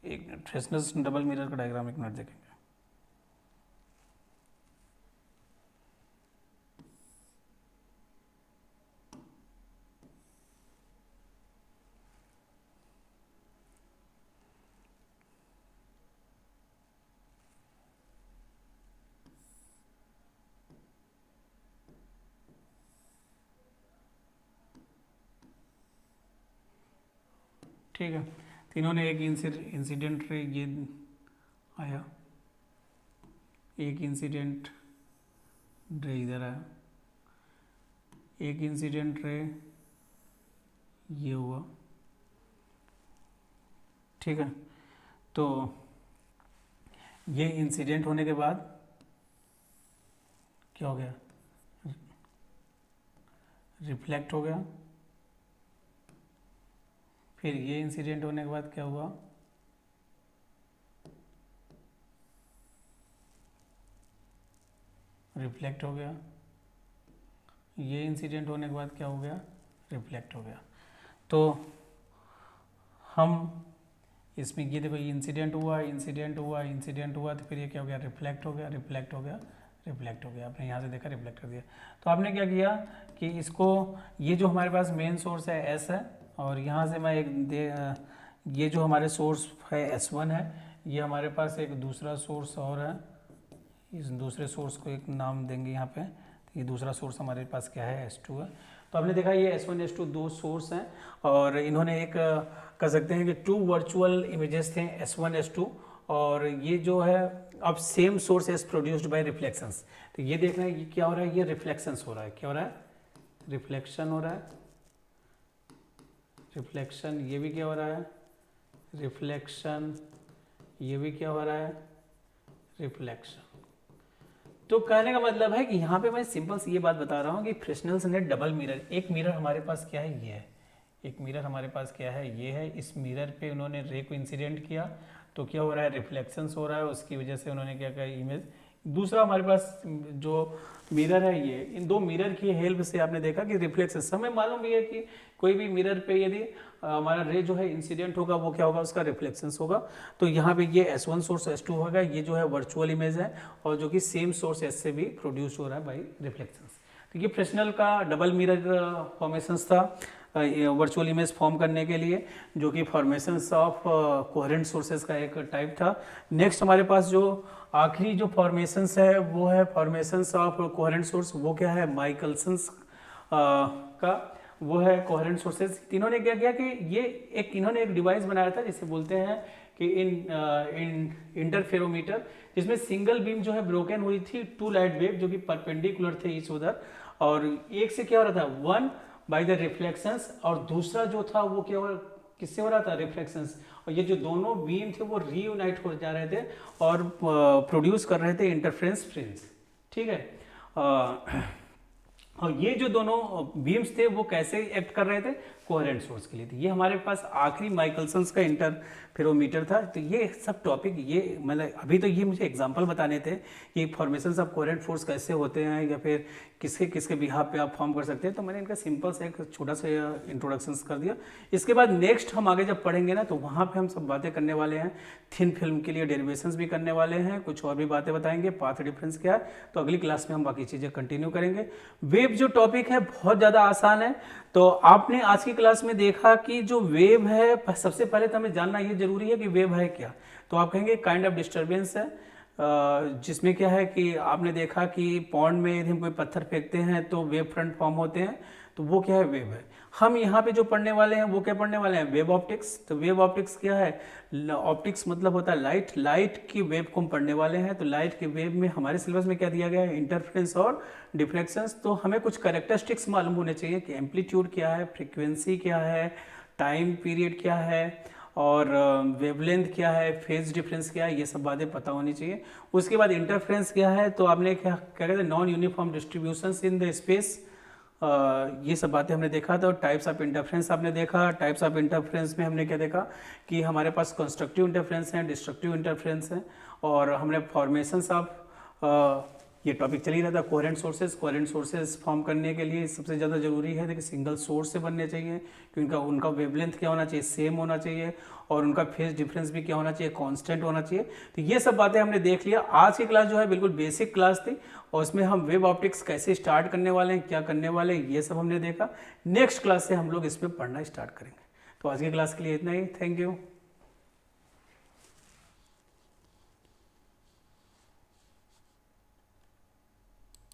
Speaker 1: एक मिनट, फ्रेस्नेल्स डबल मिरर का डायग्राम एक मिनट देखेंगे। ठीक है, तो इन्होंने एक इंसिडेंट रे ये आया, एक इंसिडेंट रे इधर आया, एक इंसिडेंट रे ये हुआ, ठीक है। तो ये इंसिडेंट होने के बाद क्या हो गया, रिफ्लेक्ट हो गया, फिर ये इंसिडेंट होने के बाद क्या हुआ, रिफ्लेक्ट हो गया। ये इंसिडेंट होने के बाद क्या हो गया, रिफ्लेक्ट हो गया। तो हम इसमें ये देखो, ये इंसिडेंट हुआ, इंसिडेंट हुआ, इंसिडेंट हुआ, तो फिर ये क्या हो गया, रिफ्लेक्ट हो गया, रिफ्लेक्ट हो गया, रिफ्लेक्ट हो गया। आपने यहाँ से देखा रिफ्लेक्ट कर दिया। तो आपने क्या किया कि इसको, ये जो हमारे पास मेन सोर्स है एस है, और यहाँ से मैं ये जो हमारे सोर्स है S1 है, ये हमारे पास एक दूसरा सोर्स और है, इस दूसरे सोर्स को एक नाम देंगे यहाँ पे। तो ये दूसरा सोर्स हमारे पास क्या है, S2 है। तो आपने देखा ये S1 S2 दो सोर्स हैं, और इन्होंने एक कह सकते हैं कि 2 वर्चुअल इमेजेस थे S1 S2, और ये जो है अब same source is produced by reflections. तो ये देखना है ये क्या हो रहा है, ये रिफ्लेक्शंस हो रहा है। क्या हो रहा है, रिफ्लेक्शन हो रहा है, रिफ्लेक्शन। ये भी क्या हो रहा है, रिफ्लेक्शन। ये भी क्या हो रहा है, रिफ्लेक्शन। तो कहने का मतलब है कि यहाँ पे मैं सिंपल सी ये बात बता रहा हूँ कि फ्रेस्नेल्स ने डबल मिरर, एक मिरर हमारे पास क्या है, ये है, एक मिरर हमारे पास क्या है, ये है। इस मिरर पे उन्होंने रे को इंसिडेंट किया, तो क्या हो रहा है, रिफ्लेक्शंस हो रहा है, उसकी वजह से उन्होंने क्या कहा, इमेज। दूसरा हमारे पास जो मिरर है, ये इन दो मिरर की हेल्प से आपने देखा कि रिफ्लेक्शंस, हमें मालूम भी है कि कोई भी मिरर पे यदि हमारा रे जो है इंसिडेंट होगा, वो क्या होगा, उसका रिफ्लेक्शंस होगा। तो यहाँ पे ये S1 सोर्स S2 होगा, ये जो है वर्चुअल इमेज है, और जो कि सेम सोर्स S से भी प्रोड्यूस हो रहा है बाई रिफ्लेक्शंस। तो ये फ्रेस्नेल का डबल मिरर फॉर्मेशंस था वर्चुअल इमेज फॉर्म करने के लिए, जो कि फॉर्मेशंस ऑफ कोहेरेंट सोर्सेज का एक टाइप था। नेक्स्ट हमारे पास जो आखिरी जो फॉर्मेशंस है वो है फॉर्मेशंस ऑफ कोहेरेंट सोर्स। वो क्या है, माइकलसन्स का वो है कोहेरेंट सोर्सेज। इन्होंने क्या किया कि ये इन्होंने एक डिवाइस बनाया था जिसे बोलते हैं कि इंटरफेरोमीटर, जिसमें सिंगल बीम जो है ब्रोकन हुई थी, 2 लाइट वेव जो कि परपेंडिकुलर थे ईच उधर, और एक से क्या हो रहा था, 1 बाय द रिफ्लेक्शंस, और दूसरा जो था वो क्या हो, किससे हो रहा था, रिफ्लेक्शंस। और ये जो दोनों बीम थे वो रीयूनाइट हो जा रहे थे और प्रोड्यूस कर रहे थे इंटरफ्रेंस फ्रिंज। ठीक है। और ये जो दोनों बीम्स थे वो कैसे एक्ट कर रहे थे, कोहेरेंट सोर्स के लिए। तो ये हमारे पास आखिरी माइकलसन्स का इंटरफेरोमीटर था। तो ये सब टॉपिक, ये मतलब अभी तो ये मुझे एग्जांपल बताने थे कि फॉर्मेशंस ऑफ कोहेरेंट फोर्स कैसे होते हैं, या फिर किसके किसके बिहाफ पे आप फॉर्म कर सकते हैं। तो मैंने इनका सिंपल सा एक छोटा सा इंट्रोडक्शन कर दिया। इसके बाद नेक्स्ट हम आगे जब पढ़ेंगे ना, तो वहाँ पे हम सब बातें करने वाले हैं। थिन फिल्म के लिए डेरिवेशंस भी करने वाले हैं, कुछ और भी बातें बताएंगे, पाथ डिफरेंस क्या है। तो अगली क्लास में हम बाकी चीज़ें कंटिन्यू करेंगे। वेव जो टॉपिक है बहुत ज़्यादा आसान है। तो आपने आज की क्लास में देखा कि जो वेव है, सबसे पहले तो हमें जानना ये जरूरी है कि वेव है क्या। तो आप कहेंगे काइंड ऑफ डिस्टर्बेंस है, जिसमें क्या है कि आपने देखा कि पॉन्ड में यदि हम कोई पत्थर फेंकते हैं तो वेव फ्रंट फॉर्म होते हैं, तो वो क्या है, वेव है। हम यहाँ पे जो पढ़ने वाले हैं वो क्या पढ़ने वाले हैं, वेव ऑप्टिक्स। तो वेव ऑप्टिक्स क्या है, ऑप्टिक्स मतलब होता है लाइट, लाइट की वेव को हम पढ़ने वाले हैं। तो लाइट की वेव में हमारे सिलेबस में क्या दिया गया है, इंटरफेरेंस और डिफ्लेक्शंस। तो हमें कुछ कैरेक्टरिस्टिक्स मालूम होने चाहिए कि एम्पलीट्यूड क्या है, फ्रीक्वेंसी क्या है, टाइम पीरियड क्या है, और वेवलेंथ क्या है, फेज डिफरेंस क्या है, ये सब बातें पता होनी चाहिए। उसके बाद इंटरफेरेंस क्या है, तो आपने क्या कहते हैं, non uniform distributions in the space, ये सब बातें हमने देखा। तो टाइप्स ऑफ इंटरफेरेंस आपने देखा। टाइप्स ऑफ इंटरफेरेंस में हमने क्या देखा कि हमारे पास कंस्ट्रक्टिव इंटरफेरेंस है, डिस्ट्रक्टिव इंटरफेरेंस है, और हमने फॉर्मेशंस ऑफ ये टॉपिक चल ही रहा था। कोहेरेंट सोर्सेज फॉर्म करने के लिए सबसे ज़्यादा जरूरी है कि सिंगल सोर्स से बनने चाहिए, कि उनका वेवलेंथ क्या होना चाहिए, सेम होना चाहिए, और उनका फेज डिफरेंस भी क्या होना चाहिए, कांस्टेंट होना चाहिए। तो ये सब बातें हमने देख लिया। आज की क्लास जो है बिल्कुल बेसिक क्लास थी, और उसमें हम वेव ऑप्टिक्स कैसे स्टार्ट करने वाले हैं, क्या करने वाले हैं, ये सब हमने देखा। नेक्स्ट क्लास से हम लोग इसमें पढ़ना स्टार्ट करेंगे। तो आज की क्लास के लिए इतना ही। Thank you.